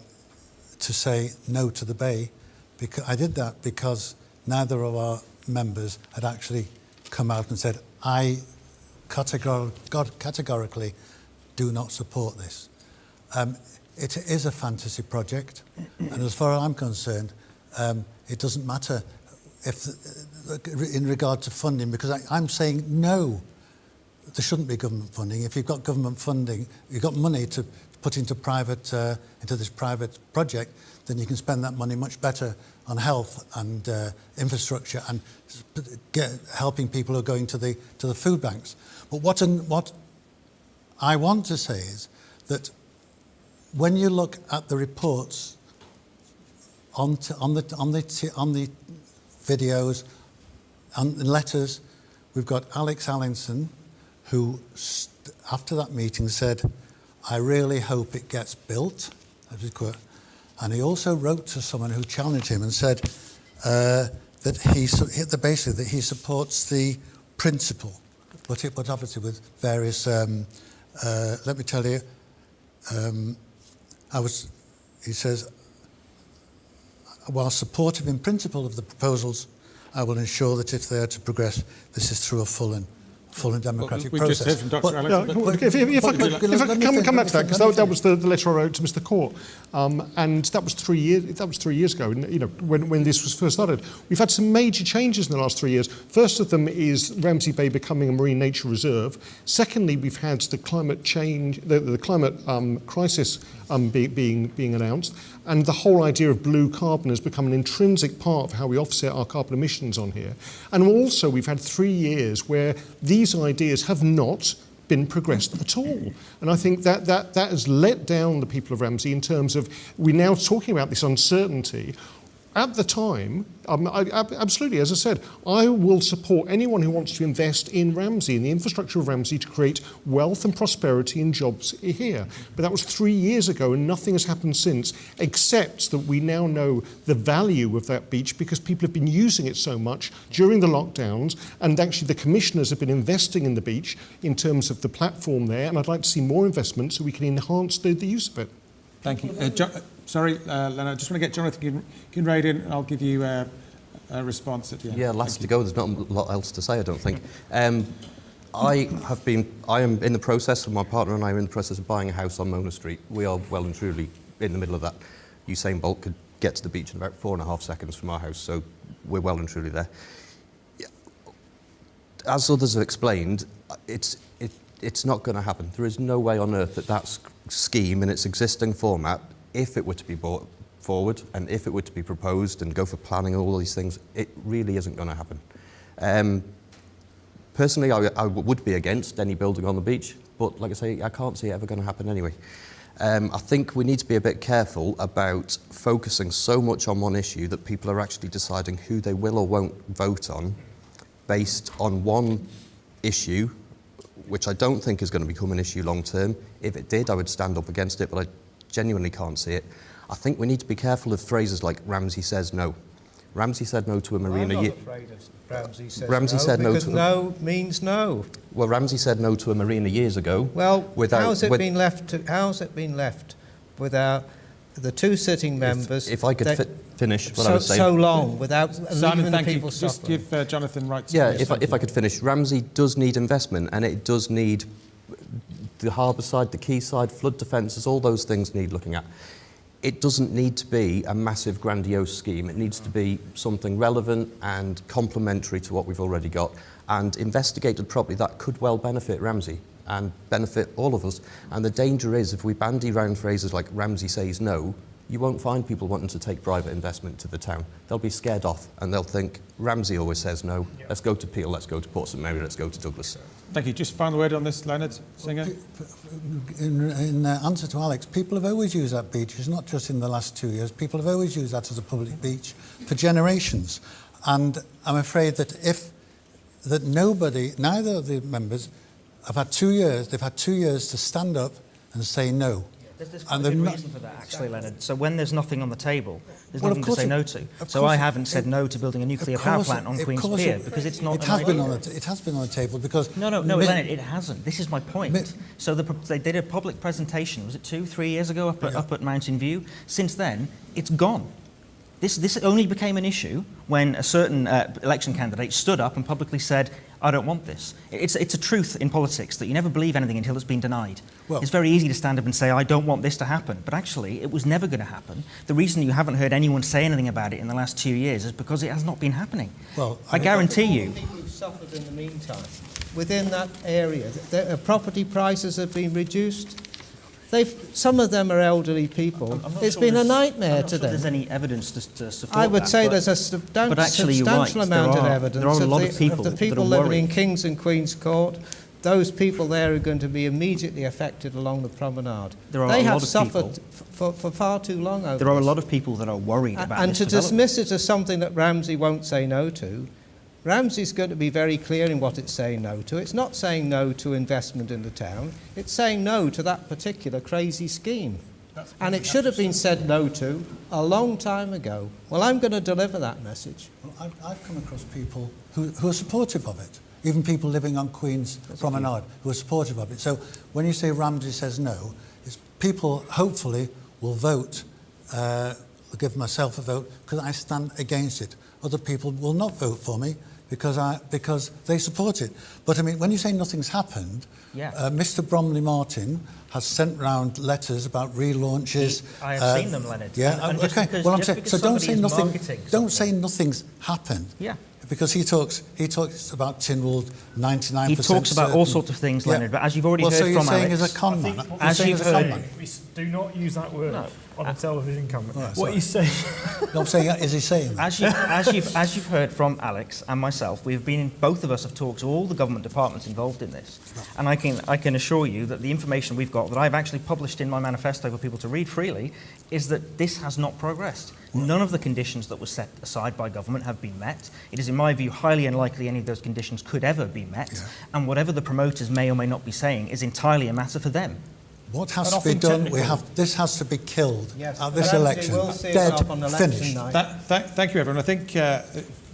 say no to the bay. Because I did that because neither of our members had actually come out and said, I categorically do not support this. It is a fantasy project, and as far as I'm concerned, it doesn't matter if, in regard to funding, because I'm saying no. There shouldn't be government funding. If you've got government funding, you've got money to put into this private project, then you can spend that money much better on health and infrastructure and helping people who are going to the food banks. But what I want to say is that when you look at the reports on the videos, on the letters, we've got Alex Allinson, who, after that meeting, said, I really hope it gets built. That was quote. And he also wrote to someone who challenged him and said basically that he supports the principle, but obviously with various, let me tell you, he says, while supportive in principle of the proposals, I will ensure that if they are to progress, this is through a full and democratic process. We just heard from Dr. Alex. If I could come back to that, because that was the letter I wrote to Mr. Court, and that was 3 years. That was 3 years ago. You know, when this was first started, we've had some major changes in the last 3 years. First of them is Ramsey Bay becoming a marine nature reserve. Secondly, we've had the climate change, the climate crisis being announced, and the whole idea of blue carbon has become an intrinsic part of how we offset our carbon emissions on here. And also, we've had 3 years where these ideas have not been progressed at all. And I think that has let down the people of Ramsey in terms of, we're now talking about this uncertainty. At the time, absolutely, as I said, I will support anyone who wants to invest in Ramsey, in the infrastructure of Ramsey, to create wealth and prosperity and jobs here. But that was 3 years ago, and nothing has happened since, except that we now know the value of that beach because people have been using it so much during the lockdowns, and actually the commissioners have been investing in the beach in terms of the platform there, and I'd like to see more investment so we can enhance the use of it. Thank you. Sorry, Leonard, I just want to get Jonathan Kinraid in, and I'll give you a response at the end. Yeah, last to go. There's not a lot else to say, I don't think. I am in the process, and my partner and I are in the process of buying a house on Mona Street. We are well and truly in the middle of that. Usain Bolt could get to the beach in about 4.5 seconds from our house, so we're well and truly there. As others have explained, it's not going to happen. There is no way on earth that scheme in its existing format, if it were to be brought forward and if it were to be proposed and go for planning and all these things, it really isn't going to happen. Personally, I would be against any building on the beach, but like I say, I can't see it ever going to happen anyway. I think we need to be a bit careful about focusing so much on one issue that people are actually deciding who they will or won't vote on based on one issue which I don't think is going to become an issue long term. If it did, I would stand up against it, but I genuinely can't see it. I think we need to be careful of phrases like Ramsey says no. Ramsey said no to a marina. I'm not afraid of Ramsey says Ramsey no, said no because to no means no. Well, Ramsey said no to a marina years ago. Well, how's it been left without the two sitting members? If I could finish what I was saying. So long without leaving the people Just suffering. give Jonathan right to Yeah, finish. if I could finish. Ramsey does need investment, and it does need the harbour side, the quay side, flood defences, all those things need looking at. It doesn't need to be a massive grandiose scheme. It needs to be something relevant and complementary to what we've already got, and investigated properly. That could well benefit Ramsey and benefit all of us. And the danger is, if we bandy round phrases like Ramsey says no, you won't find people wanting to take private investment to the town. They'll be scared off, and they'll think, Ramsey always says no, let's go to Peel, let's go to Port St Mary, let's go to Douglas. Thank you. Just final word on this, Leonard Singer. In answer to Alex, people have always used that beach. It's not just in the last 2 years. People have always used that as a public beach for generations. And I'm afraid that neither of the members have had 2 years. They've had 2 years to stand up and say no. There's quite a good reason for that, actually, Leonard. So when there's nothing on the table, there's nothing to say no to. So I haven't said no to building a nuclear power plant on Queen's Pier because it's not. It has been on the table because. No, Leonard, it hasn't. This is my point. So they did a public presentation. Was it 2-3 years ago up at Mountain View? Since then, it's gone. This only became an issue when a certain election candidate stood up and publicly said, I don't want this. It's a truth in politics that you never believe anything until it's been denied. Well, it's very easy to stand up and say, I don't want this to happen. But actually, it was never going to happen. The reason you haven't heard anyone say anything about it in the last 2 years is because it has not been happening. Well, I guarantee you. People who've suffered in the meantime, within that area, property prices have been reduced. Some of them are elderly people. It's been a nightmare to them. There's any evidence to support I would that, say there's a substantial amount of evidence there are a lot of people the people living in King's and Queen's Court. Those people there are going to be immediately affected along the promenade. They have suffered for far too long over There are a lot of people that are worried about and to dismiss it as something that Ramsey won't say no to. Ramsey's going to be very clear in what it's saying no to. It's not saying no to investment in the town. It's saying no to that particular crazy scheme. And it should have been said no to a long time ago. Well, I'm going to deliver that message. Well, I've come across people who are supportive of it, even people living on Queen's Promenade who are supportive of it. So when you say Ramsey says no, it's people hopefully will vote, give myself a vote, because I stand against it. Other people will not vote for me because they support it. But I mean, when you say nothing's happened, Mr. Bromley Martin has sent round letters about relaunches. I have seen them, Leonard. Yeah, okay. Well, I'm saying, so don't say nothing. Don't say nothing's happened. Yeah. Because he talks about Tynwald 99%. He talks about all sorts of things, Leonard. But as you've already heard from Alex, so you're saying he's a con man. As you've heard, do not use that word on a television camera. Right, what he's saying. No, I'm saying, is he saying that? As you've heard from Alex and myself, both of us have talked to all the government departments involved in this, and I can assure you that the information we've got, that I've actually published in my manifesto for people to read freely, is that this has not progressed. None of the conditions that were set aside by government have been met. It is, in my view, highly unlikely any of those conditions could ever be met, and whatever the promoters may or may not be saying is entirely a matter for them. What has to be done? This has to be killed at this election. Dead, finished. Thank you, everyone. I think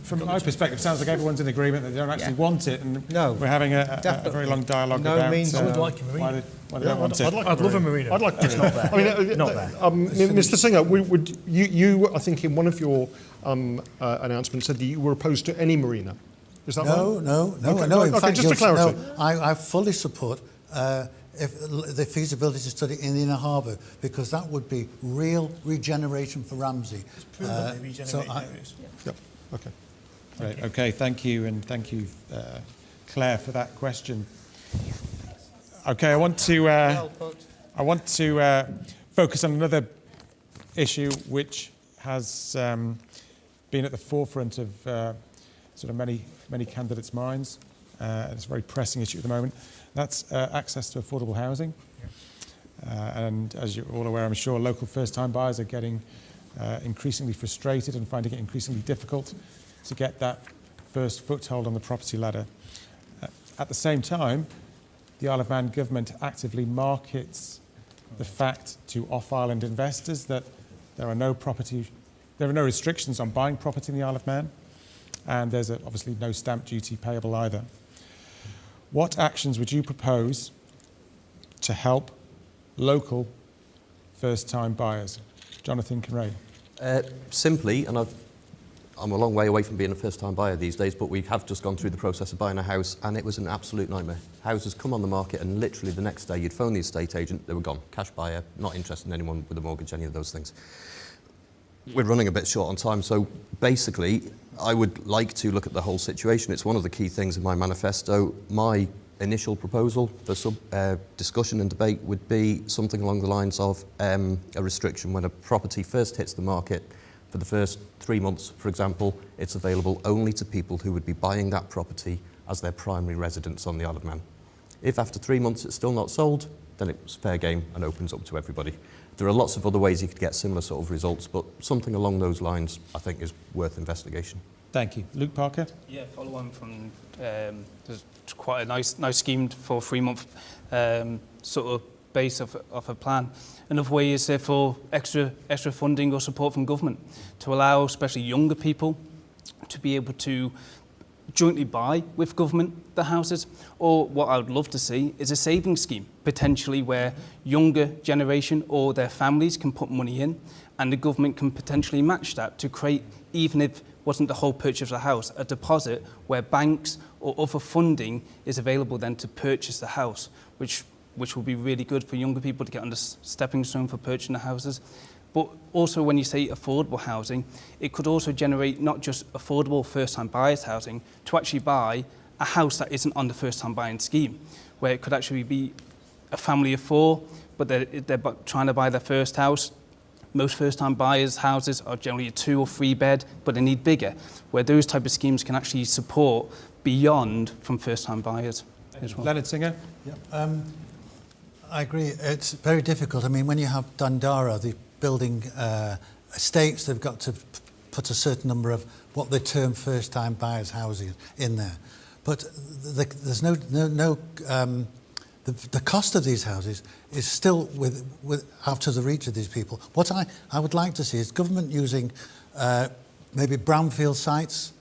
from my perspective, it sounds like everyone's in agreement that they don't actually want it, and we're having a very long dialogue about I would like a marina. Why they don't want it. I'd love a marina. I'd like it's not there. I mean, not there. Mr. Singer, you, I think, in one of your announcements said that you were opposed to any marina. Is that right? No. In fact, just to clarify. I fully support the feasibility study in the Inner Harbour, because that would be real regeneration for Ramsey. It's proven regenerating areas. Okay. Right, okay, thank you, and thank you, Claire, for that question. Okay, I want to focus on another issue which has been at the forefront of sort of many candidates' minds. It's a very pressing issue at the moment. That's access to affordable housing. And as you're all aware, I'm sure local first-time buyers are getting increasingly frustrated and finding it increasingly difficult to get that first foothold on the property ladder. At the same time, the Isle of Man government actively markets the fact to off-island investors that there are no restrictions on buying property in the Isle of Man, and there's obviously no stamp duty payable either. What actions would you propose to help local first-time buyers? Jonathan Kinraid. Simply, and I'm a long way away from being a first-time buyer these days, but we have just gone through the process of buying a house, and it was an absolute nightmare. Houses come on the market, and literally the next day you'd phone the estate agent, they were gone. Cash buyer, not interested in anyone with a mortgage, any of those things. We're running a bit short on time, so basically I would like to look at the whole situation. It's one of the key things in my manifesto. My initial proposal for discussion and debate would be something along the lines of a restriction when a property first hits the market. For the first 3 months, for example, it's available only to people who would be buying that property as their primary residence on the Isle of Man. If after 3 months it's still not sold, then it's fair game and opens up to everybody. There are lots of other ways you could get similar sort of results, but something along those lines I think is worth investigation. Thank you. Luke Parker? Yeah, follow on from, there's quite a nice scheme for a 3-month sort of base of a plan. Another way is for extra funding or support from government to allow especially younger people to be able to jointly buy with government the houses, or what I would love to see is a savings scheme, potentially where younger generation or their families can put money in and the government can potentially match that to create, even if wasn't the whole purchase of the house, a deposit where banks or other funding is available then to purchase the house, which will be really good for younger people to get on the stepping stone for purchasing the houses. But also when you say affordable housing, it could also generate not just affordable first-time buyers housing, to actually buy a house that isn't on the first-time buying scheme, where it could actually be a family of 4, but they're trying to buy their first house. Most first-time buyers' houses are generally a 2 or 3 bed, but they need bigger, where those type of schemes can actually support beyond from first-time buyers as well. Leonard Singer? Yeah. I agree. It's very difficult. I mean, when you have Dandara, the building estates, they've got to put a certain number of what they term first-time buyers' housing in there. But there's the cost of these houses is still out of the reach of these people. What I would like to see is government using maybe brownfield sites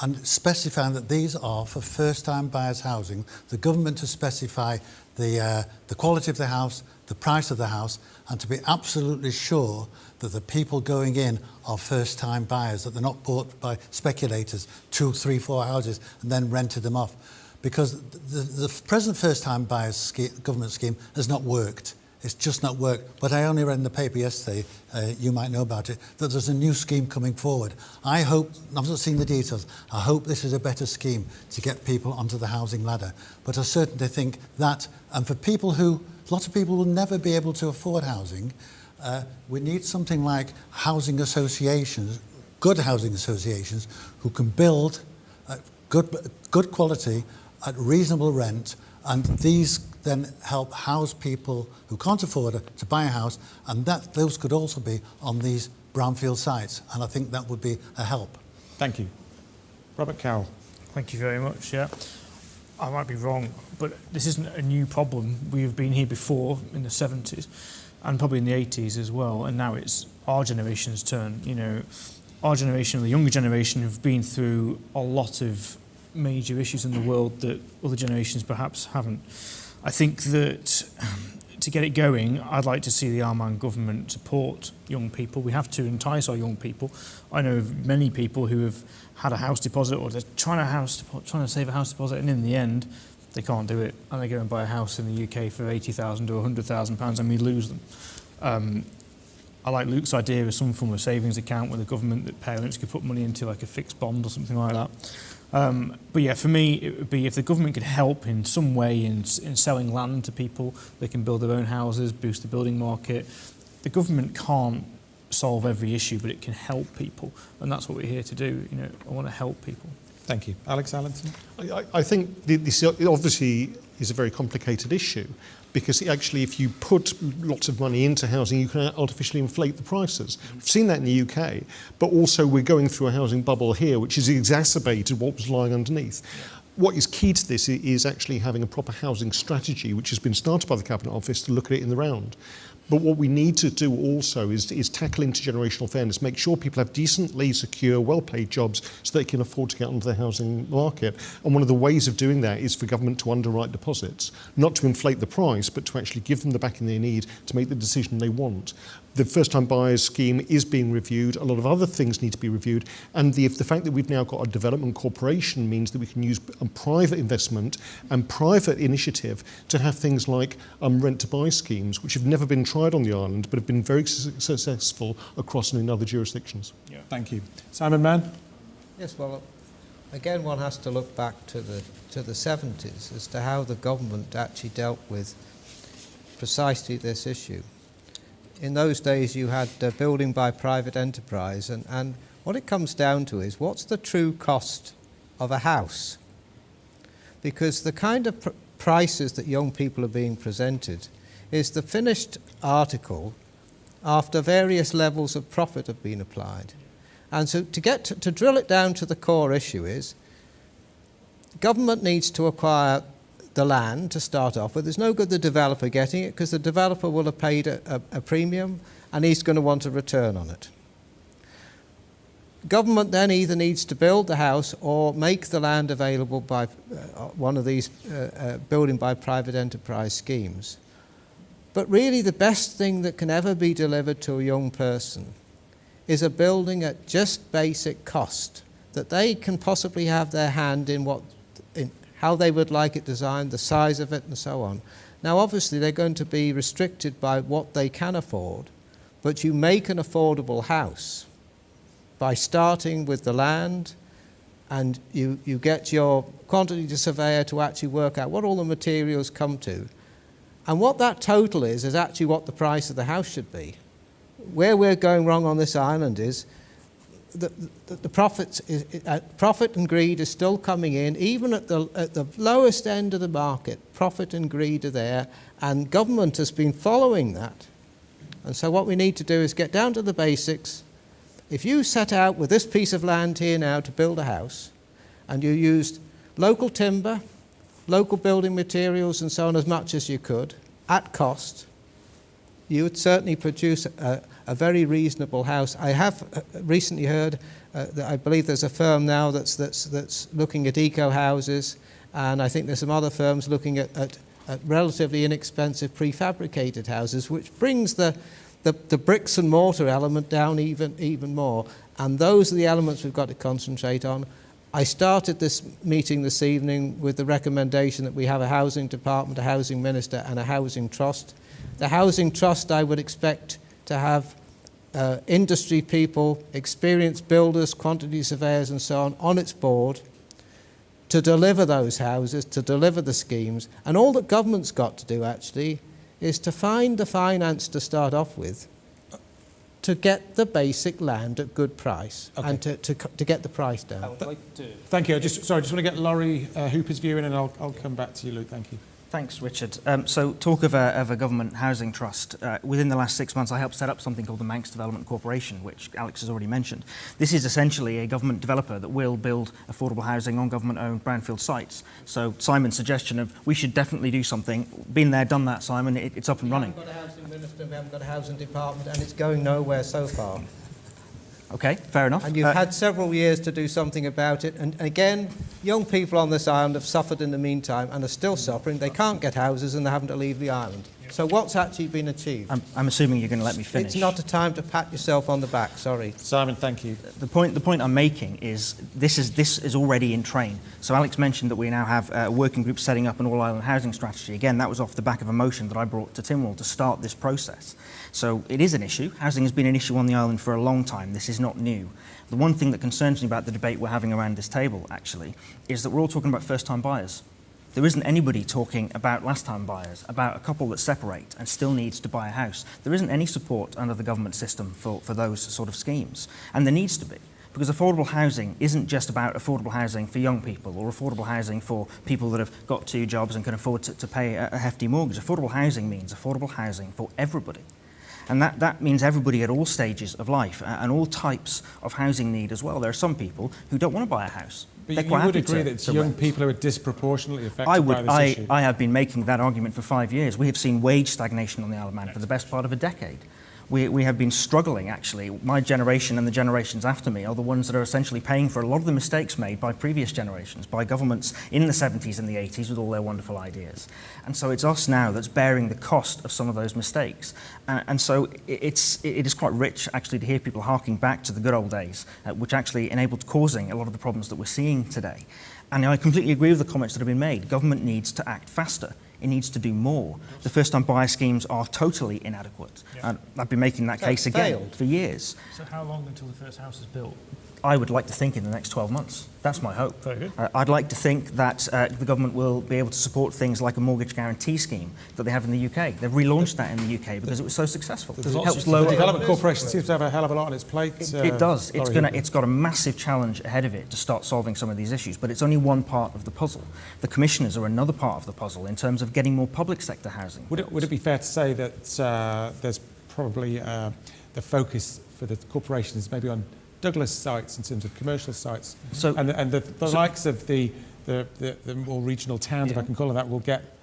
and specifying that these are for first-time buyers' housing. The government to specify the quality of the house, the price of the house, and to be absolutely sure that the people going in are first-time buyers, that they're not bought by speculators, 2, 3, 4 houses, and then rented them off. Because the present first-time buyers government scheme has not worked. It's just not worked. But I only read in the paper yesterday, you might know about it, that there's a new scheme coming forward. I hope, I've not seen the details, I hope this is a better scheme to get people onto the housing ladder. But I certainly think that, and for people who, a lot of people will never be able to afford housing, we need something like housing associations, good housing associations, who can build good quality at reasonable rent, and these then help house people who can't afford it to buy a house, and those could also be on these brownfield sites, and I think that would be a help. Thank you. Robert Cowell. Thank you very much, yeah. I might be wrong, but this isn't a new problem. We've been here before in the 70s and probably in the 80s as well, and now it's our generation's turn. You know, our generation, or the younger generation, have been through a lot of major issues in the world that other generations perhaps haven't. I think that to get it going, I'd like to see the Isle of Man government support young people. We have to entice our young people. I know of many people who have had a house deposit, or they're trying to save a house deposit, and in the end, they can't do it, and they go and buy a house in the UK for £80,000 or £100,000, and we lose them. I like Luke's idea of some form of savings account with the government that parents could put money into, like a fixed bond or something like that. But yeah, for me, it would be if the government could help in some way in selling land to people, they can build their own houses, boost the building market. The government can't solve every issue, but it can help people, and that's what we're here to do. You know, I want to help people. Thank you. Alex Allenson? I think this obviously is a very complicated issue, because actually if you put lots of money into housing, you can artificially inflate the prices. We've seen that in the UK, but also we're going through a housing bubble here, which has exacerbated what was lying underneath. what is key to this is actually having a proper housing strategy, which has been started by the Cabinet Office to look at it in the round. But what we need to do also is tackle intergenerational fairness, make sure people have decently secure, well-paid jobs so they can afford to get onto the housing market. And one of the ways of doing that is for government to underwrite deposits, not to inflate the price, but to actually give them the backing they need to make the decision they want. The first-time buyers scheme is being reviewed. A lot of other things need to be reviewed. And the fact that we've now got a development corporation means that we can use private investment and private initiative to have things like rent-to-buy schemes, which have never been tried on the island, but have been very successful across and in other jurisdictions. Yeah. Thank you. Simon Mann? Yes, well, again, one has to look back to the 70s as to how the government actually dealt with precisely this issue. In those days, you had building by private enterprise, and what it comes down to is what's the true cost of a house? Because the kind of prices that young people are being presented is the finished article after various levels of profit have been applied. And so to drill it down to the core issue is government needs to acquire the land to start off with. There's no good the developer getting it because the developer will have paid a premium and he's going to want a return on it. Government then either needs to build the house or make the land available by one of these building by private enterprise schemes. But really the best thing that can ever be delivered to a young person is a building at just basic cost, that they can possibly have their hand in how they would like it designed, the size of it and so on. Now obviously they're going to be restricted by what they can afford, but you make an affordable house by starting with the land, and you get your quantity surveyor to actually work out what all the materials come to. And what that total is actually what the price of the house should be. Where we're going wrong on this island is the profit and greed is still coming in, even at the lowest end of the market. Profit and greed are there, and government has been following that. And so what we need to do is get down to the basics. If you set out with this piece of land here now to build a house, and you used local timber, local building materials and so on as much as you could, at cost, you would certainly produce a very reasonable house. I have recently heard that I believe there's a firm now that's looking at eco houses, and I think there's some other firms looking at relatively inexpensive prefabricated houses, which brings the bricks and mortar element down even more. And those are the elements we've got to concentrate on. I started this meeting this evening with the recommendation that we have a housing department, a housing minister and a housing trust. The housing trust I would expect to have industry people, experienced builders, quantity surveyors and so on its board to deliver those houses, to deliver the schemes. And all that government's got to do actually is to find the finance to start off with to get the basic land at good price, okay, and to get the price down. I would like to... Thank you. I just want to get Laurie Hooper's view in, and I'll come back to you, Luke. Thank you. Thanks, Richard. So talk of a government housing trust. Within the last 6 months, I helped set up something called the Manx Development Corporation, which Alex has already mentioned. This is essentially a government developer that will build affordable housing on government-owned brownfield sites. So Simon's suggestion of we should definitely do something, been there, done that, Simon, it's up and running. We haven't got a housing minister, we haven't got a housing department, and it's going nowhere so far. Okay, fair enough. And you've had several years to do something about it. And again, young people on this island have suffered in the meantime and are still suffering. They can't get houses and they're having to leave the island. So what's actually been achieved? I'm assuming you're going to let me finish. It's not a time to pat yourself on the back, sorry. Simon, thank you. The point I'm making is this is already in train. So Alex mentioned that we now have a working group setting up an all-island housing strategy. Again, that was off the back of a motion that I brought to Tynwald to start this process. So it is an issue. Housing has been an issue on the island for a long time. This is not new. The one thing that concerns me about the debate we're having around this table, actually, is that we're all talking about first-time buyers. There isn't anybody talking about last-time buyers, about a couple that separate and still needs to buy a house. There isn't any support under the government system for those sort of schemes, and there needs to be. Because affordable housing isn't just about affordable housing for young people or affordable housing for people that have got 2 jobs and can afford to pay a hefty mortgage. Affordable housing means affordable housing for everybody. And that means everybody at all stages of life and all types of housing need as well. There are some people who don't want to buy a house. But you would agree that it's young people who are disproportionately affected by this issue? I have been making that argument for 5 years. We have seen wage stagnation on the Isle of Man for the best part of a decade. We have been struggling, actually. My generation and the generations after me are the ones that are essentially paying for a lot of the mistakes made by previous generations, by governments in the 70s and the 80s with all their wonderful ideas. And so it's us now that's bearing the cost of some of those mistakes. And so it is quite rich, actually, to hear people harking back to the good old days, which actually enabled causing a lot of the problems that we're seeing today. And I completely agree with the comments that have been made. Government needs to act faster. It needs to do more. The first-time buyer schemes are totally inadequate. Yeah. And I've been making that case again for years. So how long until the first house is built? I would like to think in the next 12 months. That's my hope. Very good. I'd like to think that the government will be able to support things like a mortgage guarantee scheme that they have in the UK. They've relaunched that in the UK because it was so successful. Because it helps lower... The Development Corporation seems to have a hell of a lot on its plate. It does. It's got a massive challenge ahead of it to start solving some of these issues, but it's only one part of the puzzle. The commissioners are another part of the puzzle in terms of getting more public sector housing. Would it be fair to say that there's probably the focus for the corporation is maybe on Douglas sites in terms of commercial sites, and the likes of the more regional towns, if I can call it that, will get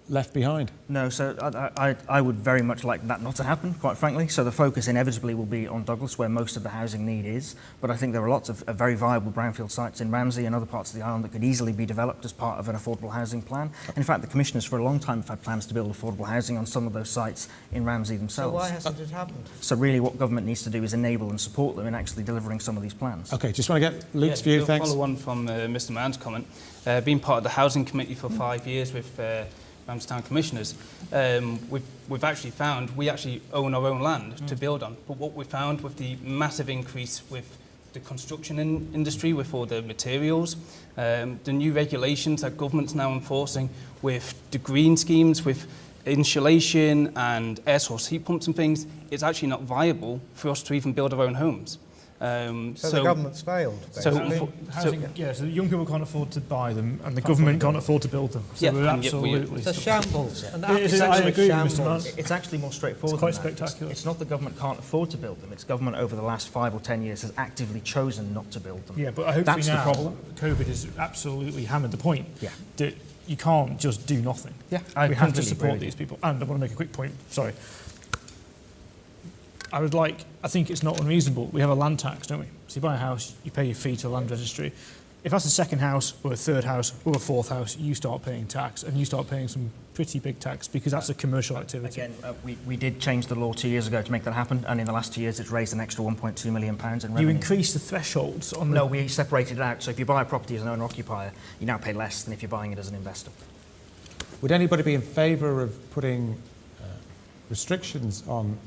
left behind? No, so I would very much like that not to happen, quite frankly. So the focus inevitably will be on Douglas, where most of the housing need is. But I think there are lots of very viable brownfield sites in Ramsey and other parts of the island that could easily be developed as part of an affordable housing plan. And in fact, the commissioners for a long time have had plans to build affordable housing on some of those sites in Ramsey themselves. So why hasn't it happened? So really what government needs to do is enable and support them in actually delivering some of these plans. OK, just want to get Luke's view, thanks. Follow on from Mr Mann's comment. Being part of the Housing Committee for 5 years with Ramsey Town Commissioners, we've actually found we actually own our own land to build on. But what we found with the massive increase with the construction industry, with all the materials, the new regulations that government's now enforcing with the green schemes, with insulation and air source heat pumps and things, it's actually not viable for us to even build our own homes. So the government's failed, basically. So young people can't afford to buy them, and the government can't afford to build them. So we're absolutely... It's a shambles. I agree with Mr. Mann. It's actually more straightforward. It's quite spectacular. It's not the government can't afford to build them. It's government over the last 5 or 10 years has actively chosen not to build them. Yeah, but I hope that's now, the problem. COVID has absolutely hammered the point. Yeah. That you can't just do nothing. Yeah, we have to support these people. And I want to make a quick point. Sorry. I think it's not unreasonable. We have a land tax, don't we? So you buy a house, you pay your fee to a land registry. If that's a second house or a third house or a fourth house, you start paying tax, and you start paying some pretty big tax because that's a commercial activity. Again, we did change the law 2 years ago to make that happen, and in the last 2 years it's raised an extra £1.2 million in revenue. You increased the thresholds on the... No, we separated it out. So if you buy a property as an owner-occupier, you now pay less than if you're buying it as an investor. Would anybody be in favour of putting restrictions on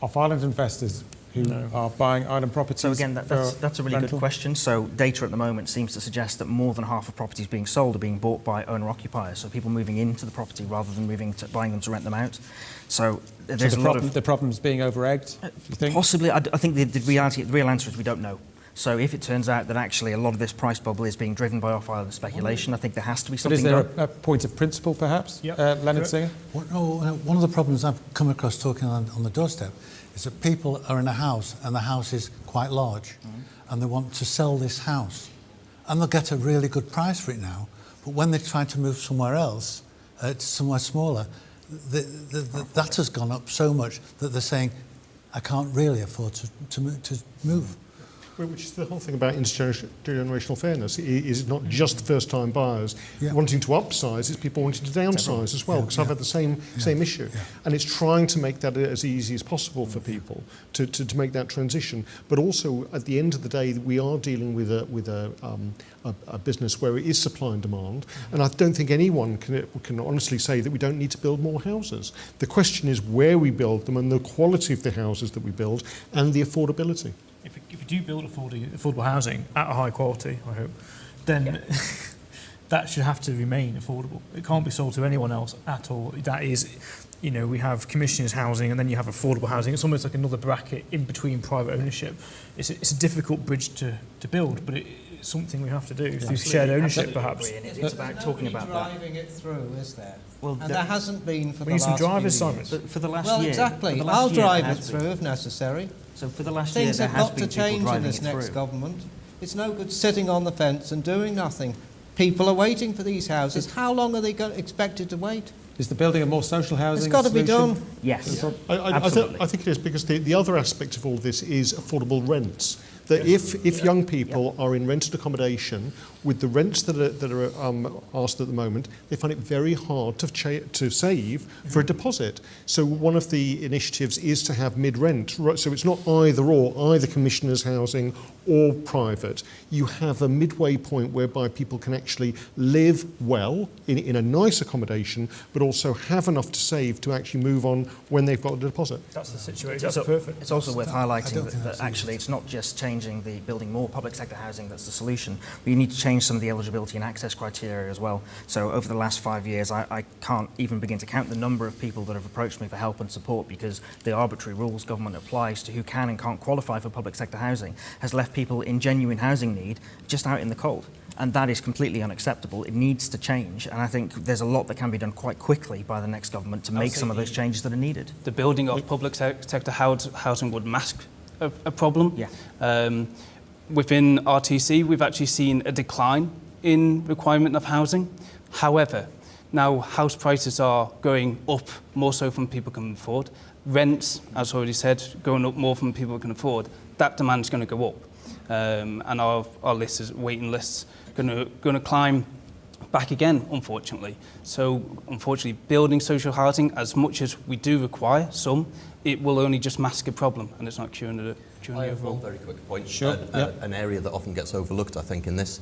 off-island investors who are buying island properties? So again, that's a really good question. So data at the moment seems to suggest that more than half of properties being sold are being bought by owner-occupiers, so people moving into the property rather than buying them to rent them out. So there's the problem's being over-egged, do you think? Possibly. I think the real answer is we don't know. So if it turns out that actually a lot of this price bubble is being driven by off-island speculation, I think there has to be something. But is there a point of principle, perhaps? Yep. Leonard Singer? One of the problems I've come across talking on the doorstep is that people are in a house and the house is quite large and they want to sell this house. And they'll get a really good price for it now, but when they try to move somewhere else, to somewhere smaller, that has gone up so much that they're saying, I can't really afford to move. Which is the whole thing about intergenerational fairness. It's not just first-time buyers wanting to upsize, it's people wanting to downsize as well, because I've had the same issue. Yeah. And it's trying to make that as easy as possible for people to make that transition. But also, at the end of the day, we are dealing with a business where it is supply and demand, and I don't think anyone can honestly say that we don't need to build more houses. The question is where we build them and the quality of the houses that we build and the affordability. If you do build affordable housing at a high quality, I hope, then that should have to remain affordable. It can't be sold to anyone else at all. That is, we have commissioners' housing and then you have affordable housing. It's almost like another bracket in between private ownership. It's a difficult bridge to build, but something we have to do through shared ownership, perhaps. It's about talking about that. Driving it through, is there? Well, and there hasn't been for the We last need some drivers, few Simon. years. For the last Well, year. exactly. for the last I'll year, drive there it has through been. if necessary. So for the last year, Things there have has got been to people change in driving this it next through. government. It's no good sitting on the fence and doing nothing. People are waiting for these houses. How long are they expected to wait? Is the building of more social housing It's got to be solution? done. Yes, I think it is, because the other aspect of all this is affordable rents. That if young people are in rented accommodation with the rents that are asked at the moment, they find it very hard to save for a deposit. So one of the initiatives is to have mid-rent. So it's not either or, either commissioners' housing or private. You have a midway point whereby people can actually live well in a nice accommodation, but also have enough to save to actually move on when they've got a deposit. That's the situation. That's perfect. It's also worth highlighting that actually it's not just changing the building more public sector housing that's the solution, but you need to change some of the eligibility and access criteria as well. So over the last 5 years, I can't even begin to count the number of people that have approached me for help and support, because the arbitrary rules government applies to who can and can't qualify for public sector housing has left people in genuine housing need just out in the cold. And that is completely unacceptable. It needs to change. And I think there's a lot that can be done quite quickly by the next government to make some of those changes that are needed. The building of public sector housing would mask a problem. Yeah. Within RTC, we've actually seen a decline in requirement of housing. However, now house prices are going up more so than people can afford. Rents, as already said, going up more than people can afford. That demand is going to go up. And our waiting lists going to climb back again, unfortunately. So, unfortunately, building social housing, as much as we do require some, it will only just mask a problem, and it's not curing the I have overall. one very quick point. Sure. An area that often gets overlooked, I think, in this.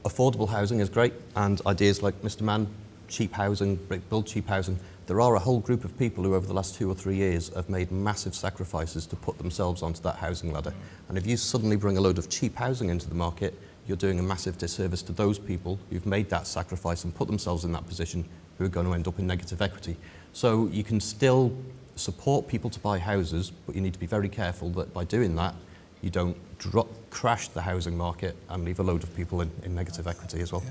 Affordable housing is great, and ideas like Mr. Mann, cheap housing, build cheap housing. There are a whole group of people who over the last 2 or 3 years have made massive sacrifices to put themselves onto that housing ladder. And if you suddenly bring a load of cheap housing into the market, you're doing a massive disservice to those people who've made that sacrifice and put themselves in that position, who are going to end up in negative equity. So you can still support people to buy houses, but you need to be very careful that by doing that, you don't crash the housing market and leave a load of people in negative equity as well.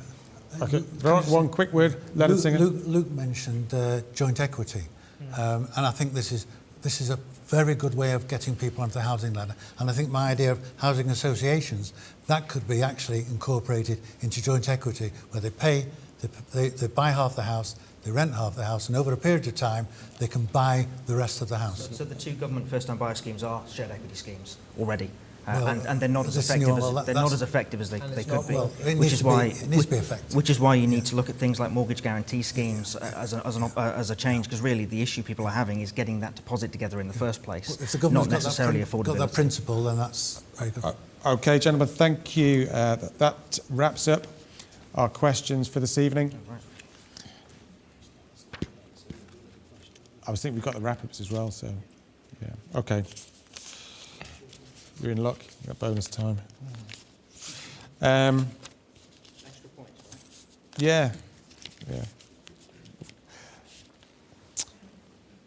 Okay, one quick word, Leonard Singer. Luke mentioned joint equity, and I think this is a very good way of getting people onto the housing ladder. And I think my idea of housing associations, that could be actually incorporated into joint equity, where they buy half the house, they rent half the house, and over a period of time, they can buy the rest of the house. So the two government first-time buyer schemes are shared equity schemes already. Well, and they're not as effective as they could be. Well, it which needs to be effective. Which is why you need to look at things like mortgage guarantee schemes as a change, because really the issue people are having is getting that deposit together in the first place, Well, if the government's not necessarily affordability. got that principle, then that's very good. Okay, gentlemen, thank you. That wraps up our questions for this evening. I was thinking we've got the wrap-ups as well, so yeah. Okay. You're in luck. You've got bonus time. Yeah.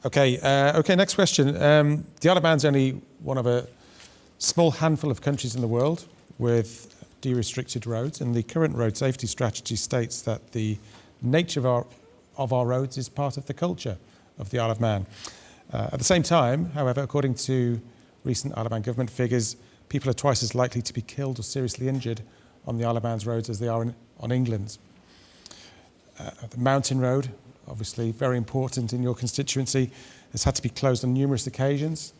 Okay, next question. The Isle of Man's only one of a small handful of countries in the world with de-restricted roads, and the current road safety strategy states that the nature of our roads is part of the culture of the Isle of Man. At the same time, however, according to recent Isle of Man government figures, people are twice as likely to be killed or seriously injured on the Isle of Man's roads as they are on England's. The mountain road, obviously very important in your constituency, has had to be closed on numerous occasions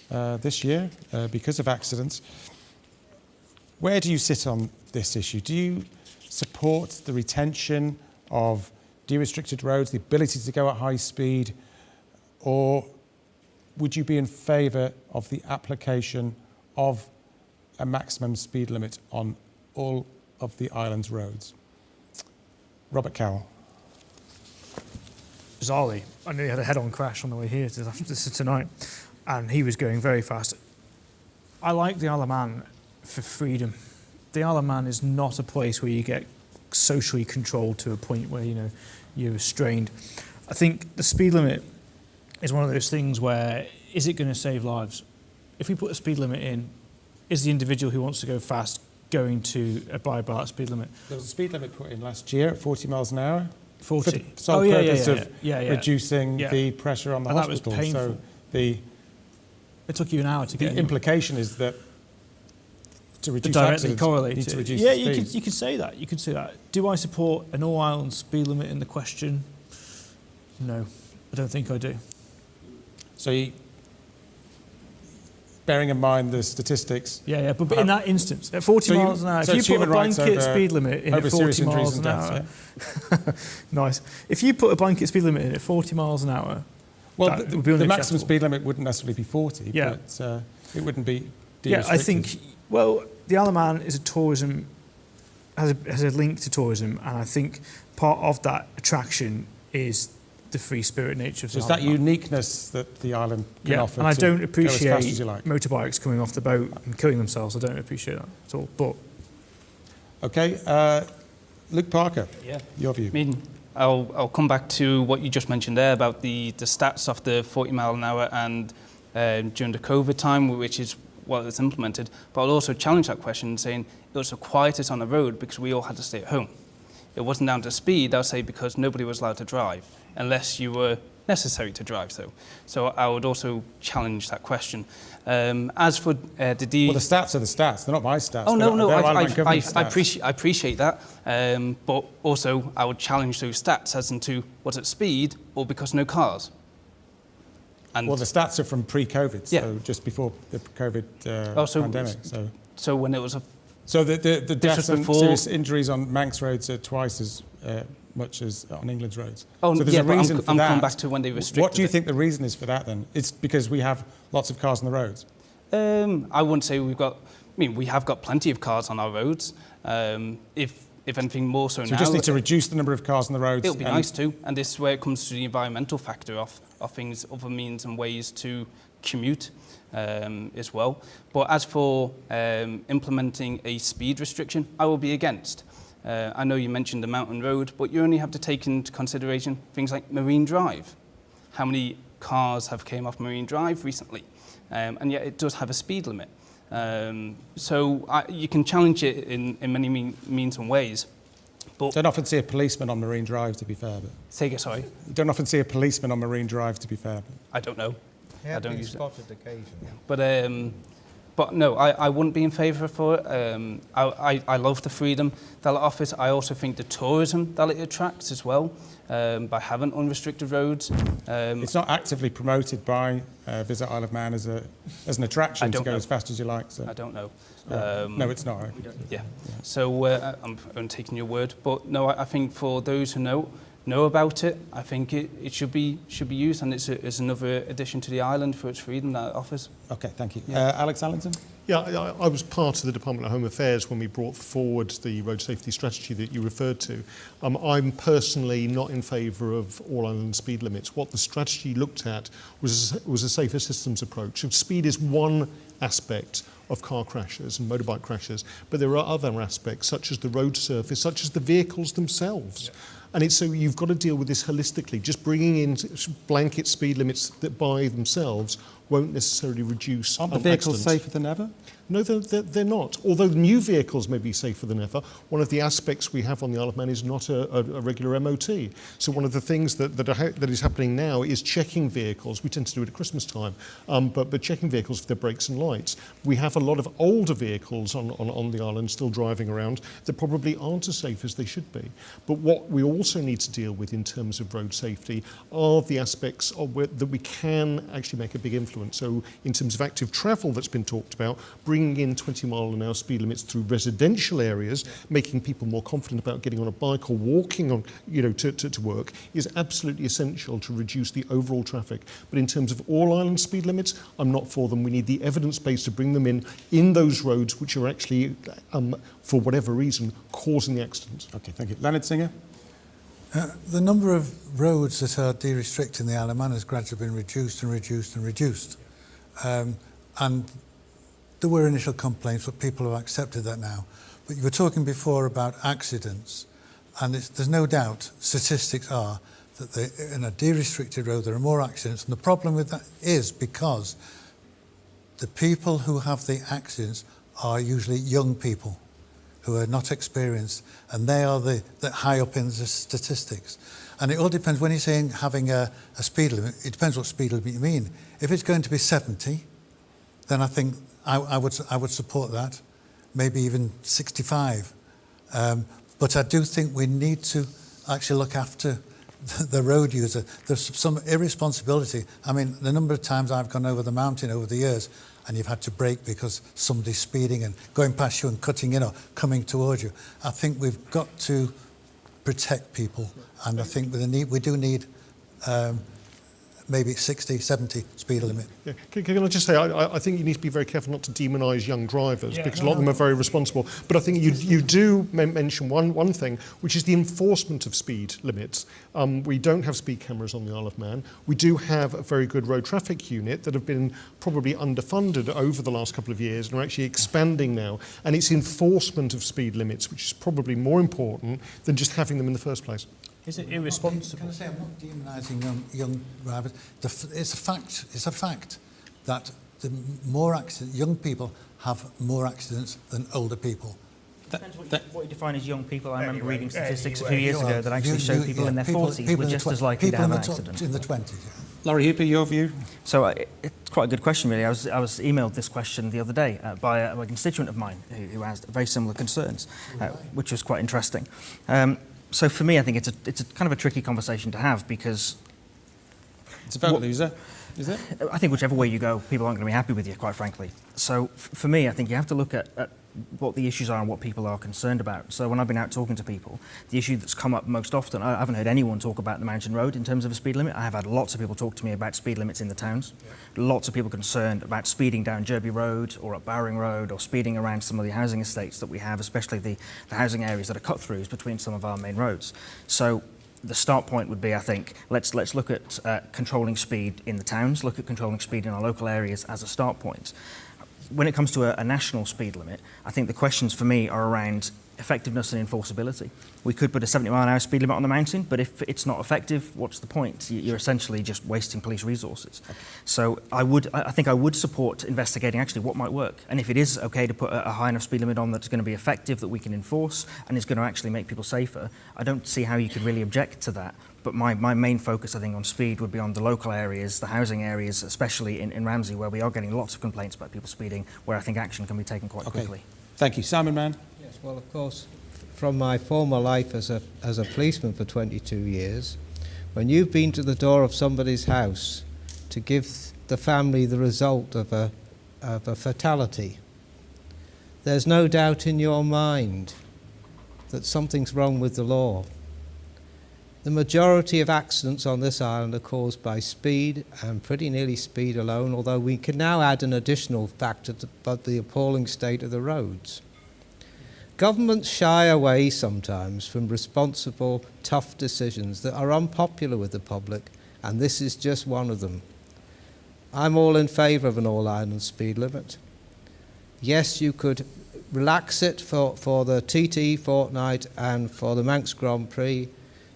this year because of accidents. Where do you sit on this issue? Do you support the retention of de-restricted roads, the ability to go at high speed, or would you be in favour of the application of a maximum speed limit on all of the island's roads? Robert Cowell. Bizarrely, I nearly had a head-on crash on the way here tonight, and he was going very fast. I like the Isle of Man for freedom. The Isle of Man is not a place where you get socially controlled to a point where you're restrained. I think the speed limit is one of those things where, is it going to save lives? If we put a speed limit in, is the individual who wants to go fast going to abide by that speed limit. There was a speed limit put in last year at 40 miles an hour. 40. For the sole purpose of yeah. reducing the pressure on the and hospital. That was painful. So it took you an hour to get. The implication is that to reduce directly accidents, correlated. you need to reduce yeah, the speed. you could say that. You could say that. Do I support an all-island speed limit in the question? No, I don't think I do. So, bearing in mind the statistics. Yeah, but in that instance, at 40 miles an hour, if you put a blanket speed limit in at 40 miles an hour, nice. If you put a blanket speed limit in at 40 miles an hour, well, the maximum speed limit wouldn't necessarily be 40, but it wouldn't be de-restricted. Yeah, I think, well, the Isle of Man is a tourism, has a link to tourism, and I think part of that attraction is the free spirit nature of the island. It's that uniqueness that the island can offer. And I don't appreciate go as fast as you like. Motorbikes coming off the boat and killing themselves. I don't appreciate that at all. But okay, Luke Parker, your view. I mean, I'll come back to what you just mentioned there about the stats of the 40 mile an hour and during the COVID time, which is what was implemented. But I'll also challenge that question saying it was the quietest on the road because we all had to stay at home. It wasn't down to speed, I'll say, because nobody was allowed to drive unless you were necessary to drive. So I would also challenge that question. As for well, the stats are the stats. They're not my stats. Oh no, I appreciate that. But also, I would challenge those stats as into was it speed or because no cars. And well, the stats are from pre-COVID, so just before the COVID pandemic. So when it was a so the deaths and serious injuries on Manx roads are twice as much as on England's roads. Oh, so there's a reason for that. I'm coming back to when they restricted. What do you think the reason is for that then? It's because we have lots of cars on the roads. I wouldn't say we've got. I mean, we have got plenty of cars on our roads. If anything more so now. So we just need to reduce the number of cars on the roads. It'll be nice too, and this is where it comes to the environmental factor of things, other means and ways to commute as well. But as for implementing a speed restriction, I will be against. I know you mentioned the mountain road, but you only have to take into consideration things like Marine Drive. How many cars have came off Marine Drive recently? And yet it does have a speed limit. So you can challenge it in many means and ways. But don't often see a policeman on Marine Drive, to be fair. But say again, sorry? You don't often see a policeman on Marine Drive, to be fair. I don't know. Yeah, I don't use spotted occasionally. But no, I wouldn't be in favour for it. I love the freedom that it offers. I also think the tourism that it attracts as well by having unrestricted roads. It's not actively promoted by Visit Isle of Man as an attraction to go as fast as you like. So. I don't know. No, it's not. Right? Yeah. So I'm taking your word, but no, I think for those who know about it, I think it should be used, and it's another addition to the island for its freedom that it offers. Okay, thank you. Alex Allenton? Yeah, I was part of the Department of Home Affairs when we brought forward the road safety strategy that you referred to. I'm personally not in favour of all island speed limits. What the strategy looked at was a safer systems approach. And speed is one aspect of car crashes and motorbike crashes, but there are other aspects such as the road surface, such as the vehicles themselves. Yeah. And so you've got to deal with this holistically. Just bringing in blanket speed limits that by themselves won't necessarily reduce Aren't the vehicles safer than ever? No, they're not. Although new vehicles may be safer than ever, one of the aspects we have on the Isle of Man is not a regular MOT. So one of the things that is happening now is checking vehicles. We tend to do it at Christmas time, but checking vehicles for their brakes and lights. We have a lot of older vehicles on the island still driving around that probably aren't as safe as they should be. But what we also need to deal with in terms of road safety are the aspects that we can actually make a big influence. So in terms of active travel that's been talked about, bringing in 20-mile-an-hour speed limits through residential areas, making people more confident about getting on a bike or walking on, to work, is absolutely essential to reduce the overall traffic. But in terms of all island speed limits, I'm not for them. We need the evidence base to bring them in those roads which are actually, for whatever reason, causing the accidents. Okay, thank you. Leonard Singer? The number of roads that are de-restricting the Isle of Man has gradually been reduced and reduced and reduced. And there were initial complaints, but people have accepted that now. But you were talking before about accidents, and there's no doubt statistics are that in a de-restricted road there are more accidents, and the problem with that is because the people who have the accidents are usually young people. who are not experienced, and they are the high up in the statistics. And it all depends, when you're saying having a speed limit, it depends what speed limit you mean. If it's going to be 70, then I think I would support that, maybe even 65. But I do think we need to actually look after the road user. There's some irresponsibility. I mean, the number of times I've gone over the mountain over the years and you've had to brake because somebody's speeding and going past you and cutting in or coming towards you. I think we've got to protect people, and I think we do need maybe 60, 70 speed limit. Yeah. Can I just say, I think you need to be very careful not to demonise young drivers, because a lot of them are very responsible. But I think you do mention one thing, which is the enforcement of speed limits. We don't have speed cameras on the Isle of Man. We do have a very good road traffic unit that have been probably underfunded over the last couple of years and are actually expanding now. And it's enforcement of speed limits, which is probably more important than just having them in the first place. Is it irresponsible? Can I say, I'm not demonising young drivers. It's a fact that young people have more accidents than older people. Depends what you define as young people. I remember reading statistics a few years ago that actually showed people in their 40s were just as likely to have an accident. In the 20s, Laurie Hooper, your view? So it's quite a good question, really. I was emailed this question the other day by a constituent of mine who has very similar concerns, which was quite interesting. So for me, I think it's a kind of a tricky conversation to have, because it's a vote loser, is it? I think whichever way you go, people aren't going to be happy with you, quite frankly. So for me, I think you have to look at what the issues are and what people are concerned about. So when I've been out talking to people, the issue that's come up most often, I haven't heard anyone talk about the mountain road in terms of a speed limit. I have had lots of people talk to me about speed limits in the towns. Yeah. Lots of people concerned about speeding down Derby Road or up Bowring Road, or speeding around some of the housing estates that we have, especially the housing areas that are cut-throughs between some of our main roads. So the start point would be, I think, let's look at controlling speed in the towns, look at controlling speed in our local areas as a start point. When it comes to a national speed limit, I think the questions for me are around effectiveness and enforceability. We could put a 70-mile-an-hour speed limit on the mountain, but if it's not effective, what's the point? You're essentially just wasting police resources. Okay. So I think I would support investigating actually what might work. And if it is okay to put a high enough speed limit on that's going to be effective, that we can enforce, and is going to actually make people safer, I don't see how you could really object to that. But my main focus, I think, on speed would be on the local areas, the housing areas, especially in Ramsey, where we are getting lots of complaints about people speeding, where I think action can be taken quite quickly. Thank you. Simon Mann. Yes, well, of course, from my former life as a policeman for 22 years, when you've been to the door of somebody's house to give the family the result of a fatality, there's no doubt in your mind that something's wrong with the law. The majority of accidents on this island are caused by speed, and pretty nearly speed alone, although we can now add an additional factor about the appalling state of the roads. Governments shy away sometimes from responsible, tough decisions that are unpopular with the public, and this is just one of them. I'm all in favour of an all-island speed limit. Yes, you could relax it for the TT fortnight and for the Manx Grand Prix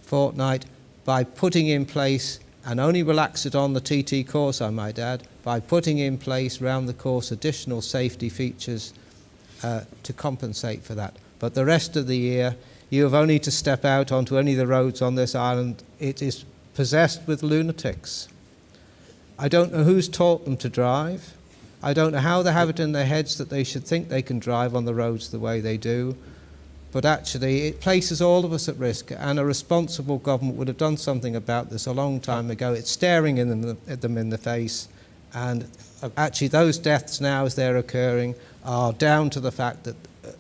fortnight by putting in place, and only relax it on the TT course, I might add, by putting in place round the course additional safety features to compensate for that. But the rest of the year, you have only to step out onto any of the roads on this island. It is possessed with lunatics. I don't know who's taught them to drive. I don't know how they have it in their heads that they should think they can drive on the roads the way they do. But actually, it places all of us at risk, and a responsible government would have done something about this a long time ago. It's staring at them in the face, and actually those deaths now, as they're occurring, are down to the fact that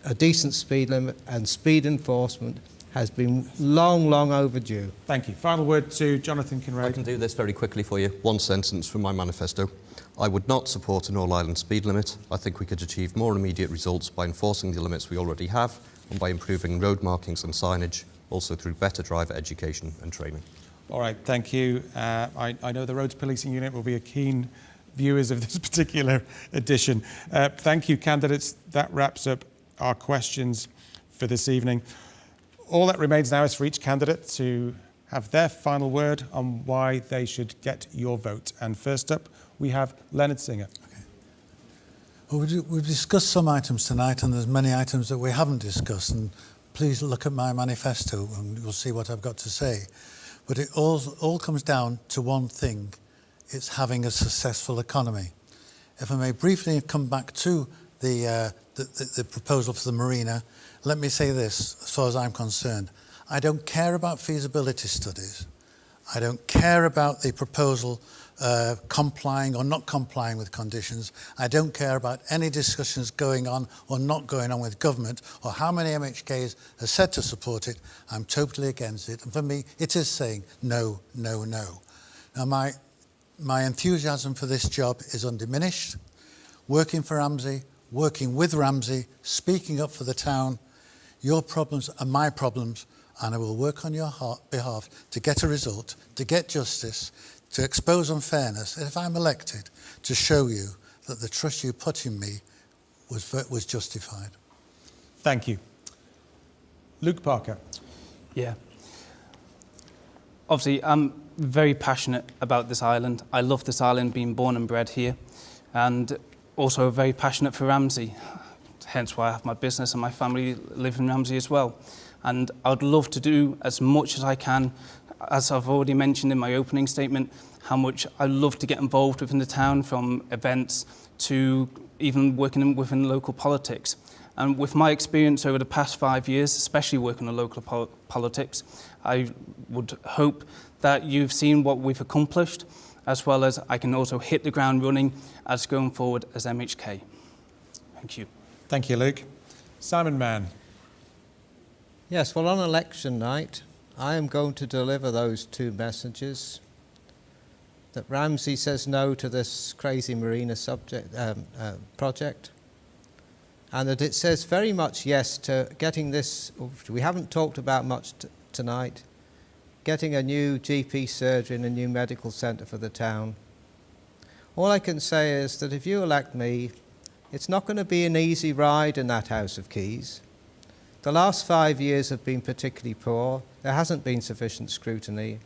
a decent speed limit and speed enforcement has been long, long overdue. Thank you. Final word to Jonathan Kinraid. I can do this very quickly for you. One sentence from my manifesto. I would not support an all-island speed limit. I think we could achieve more immediate results by enforcing the limits we already have, and by improving road markings and signage, also through better driver education and training. All right, thank you. I know the Roads Policing Unit will be a keen viewers of this particular edition. Thank you, candidates. That wraps up our questions for this evening. All that remains now is for each candidate to have their final word on why they should get your vote. And first up, we have Leonard Singer. Well, we've discussed some items tonight, and there's many items that we haven't discussed, and please look at my manifesto and you'll see what I've got to say. But it all comes down to one thing: it's having a successful economy. If I may briefly come back to the proposal for the marina, let me say this, as far as I'm concerned. I don't care about feasibility studies. I don't care about the proposal complying or not complying with conditions. I don't care about any discussions going on or not going on with government, or how many MHKs have said to support it. I'm totally against it. And for me, it is saying no, no, no. Now, my enthusiasm for this job is undiminished. Working for Ramsey, working with Ramsey, speaking up for the town. Your problems are my problems, and I will work on your behalf to get a result, to get justice, to expose unfairness, and if I'm elected, to show you that the trust you put in me was justified. Thank you. Luke Parker. Yeah. Obviously, I'm very passionate about this island. I love this island, being born and bred here, and also very passionate for Ramsey, hence why I have my business and my family live in Ramsey as well. And I'd love to do as much as I can, as I've already mentioned in my opening statement, how much I love to get involved within the town, from events to even working within local politics. And with my experience over the past 5 years, especially working in local politics, I would hope that you've seen what we've accomplished, as well as I can also hit the ground running as going forward as MHK. Thank you. Thank you, Luke. Simon Mann. Yes, well, on election night, I am going to deliver those two messages: that Ramsey says no to this crazy marina project, and that it says very much yes to getting this, which we haven't talked about much tonight, getting a new GP surgery and a new medical centre for the town. All I can say is that if you elect me, it's not going to be an easy ride in that House of Keys. The last 5 years have been particularly poor. There hasn't been sufficient scrutiny.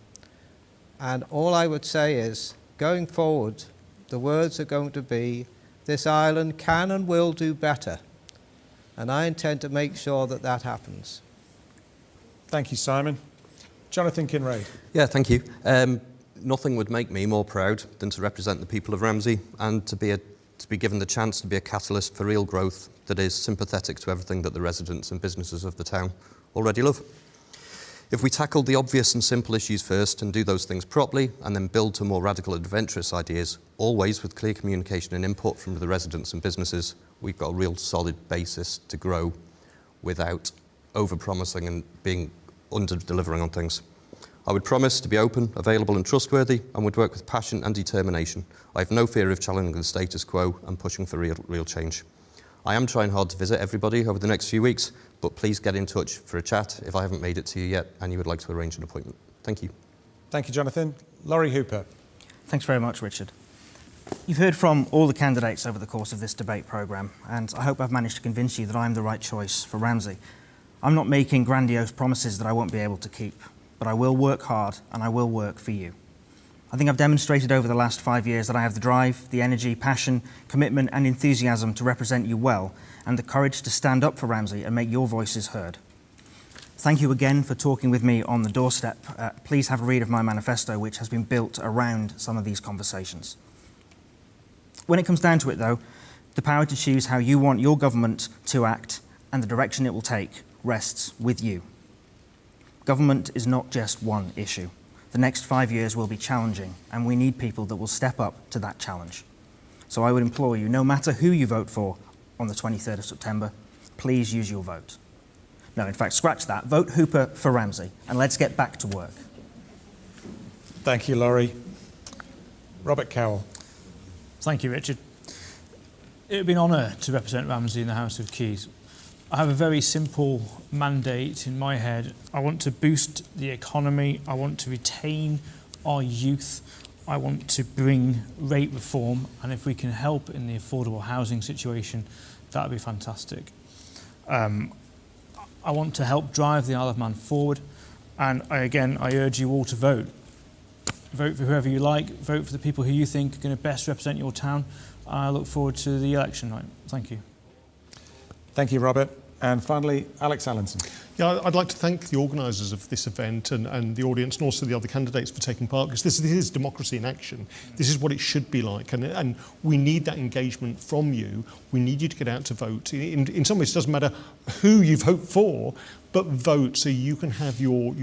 And all I would say is, going forward, the words are going to be, this island can and will do better. And I intend to make sure that that happens. Thank you, Simon. Jonathan Kinraid. Yeah, thank you. Nothing would make me more proud than to represent the people of Ramsey and to be given the chance to be a catalyst for real growth that is sympathetic to everything that the residents and businesses of the town already love. If we tackle the obvious and simple issues first and do those things properly, and then build to more radical and adventurous ideas, always with clear communication and input from the residents and businesses, we've got a real solid basis to grow without over-promising and being under-delivering on things. I would promise to be open, available and trustworthy, and would work with passion and determination. I have no fear of challenging the status quo and pushing for real change. I am trying hard to visit everybody over the next few weeks, but please get in touch for a chat if I haven't made it to you yet and you would like to arrange an appointment. Thank you. Thank you, Jonathan. Laurie Hooper. Thanks very much, Richard. You've heard from all the candidates over the course of this debate programme, and I hope I've managed to convince you that I'm the right choice for Ramsey. I'm not making grandiose promises that I won't be able to keep, but I will work hard and I will work for you. I think I've demonstrated over the last 5 years that I have the drive, the energy, passion, commitment and enthusiasm to represent you well, and the courage to stand up for Ramsey and make your voices heard. Thank you again for talking with me on the doorstep. Please have a read of my manifesto, which has been built around some of these conversations. When it comes down to it, though, the power to choose how you want your government to act and the direction it will take rests with you. Government is not just one issue. The next 5 years will be challenging, and we need people that will step up to that challenge. So I would implore you, no matter who you vote for on the 23rd of September, please use your vote. No, in fact, scratch that. Vote Hooper for Ramsey, and let's get back to work. Thank you, Laurie. Robert Cowell. Thank you, Richard. It would be an honour to represent Ramsey in the House of Keys. I have a very simple mandate in my head. I want to boost the economy. I want to retain our youth. I want to bring rate reform. And if we can help in the affordable housing situation, that would be fantastic. I want to help drive the Isle of Man forward. And I urge you all to vote. Vote for whoever you like. Vote for the people who you think are going to best represent your town. I look forward to the election night. Thank you. Thank you, Robert. And finally, Alex Allinson. Yeah, I'd like to thank the organisers of this event and the audience and also the other candidates for taking part, because this is democracy in action. This is what it should be like, and we need that engagement from you. We need you to get out to vote. In some ways, it doesn't matter who you vote for, but vote so you can have your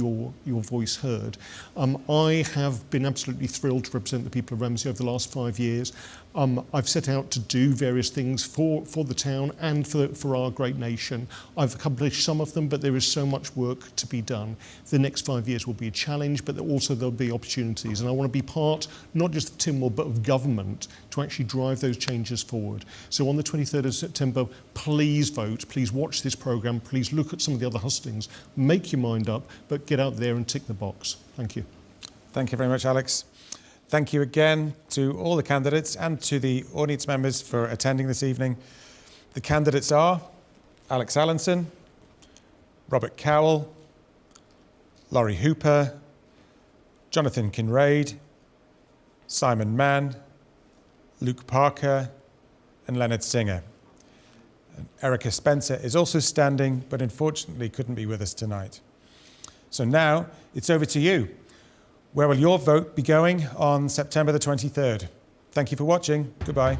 voice heard. I have been absolutely thrilled to represent the people of Ramsey over the last 5 years. I've set out to do various things for the town and for our great nation. I've accomplished some of them, but there is so much work to be done. The next 5 years will be a challenge, but also there'll be opportunities. And I want to be part, not just of Tynwald, but of government to actually drive those changes forward. So on the 23rd of September, please vote, please watch this programme, please look at some of the other hustings, make your mind up, but get out there and tick the box. Thank you. Thank you very much, Alex. Thank you again to all the candidates and to the audience members for attending this evening. The candidates are Alex Allinson, Robert Cowell, Laurie Hooper, Jonathan Kinraid, Simon Mann, Luke Parker, and Leonard Singer. And Erica Spencer is also standing, but unfortunately couldn't be with us tonight. So now it's over to you. Where will your vote be going on September the 23rd? Thank you for watching. Goodbye.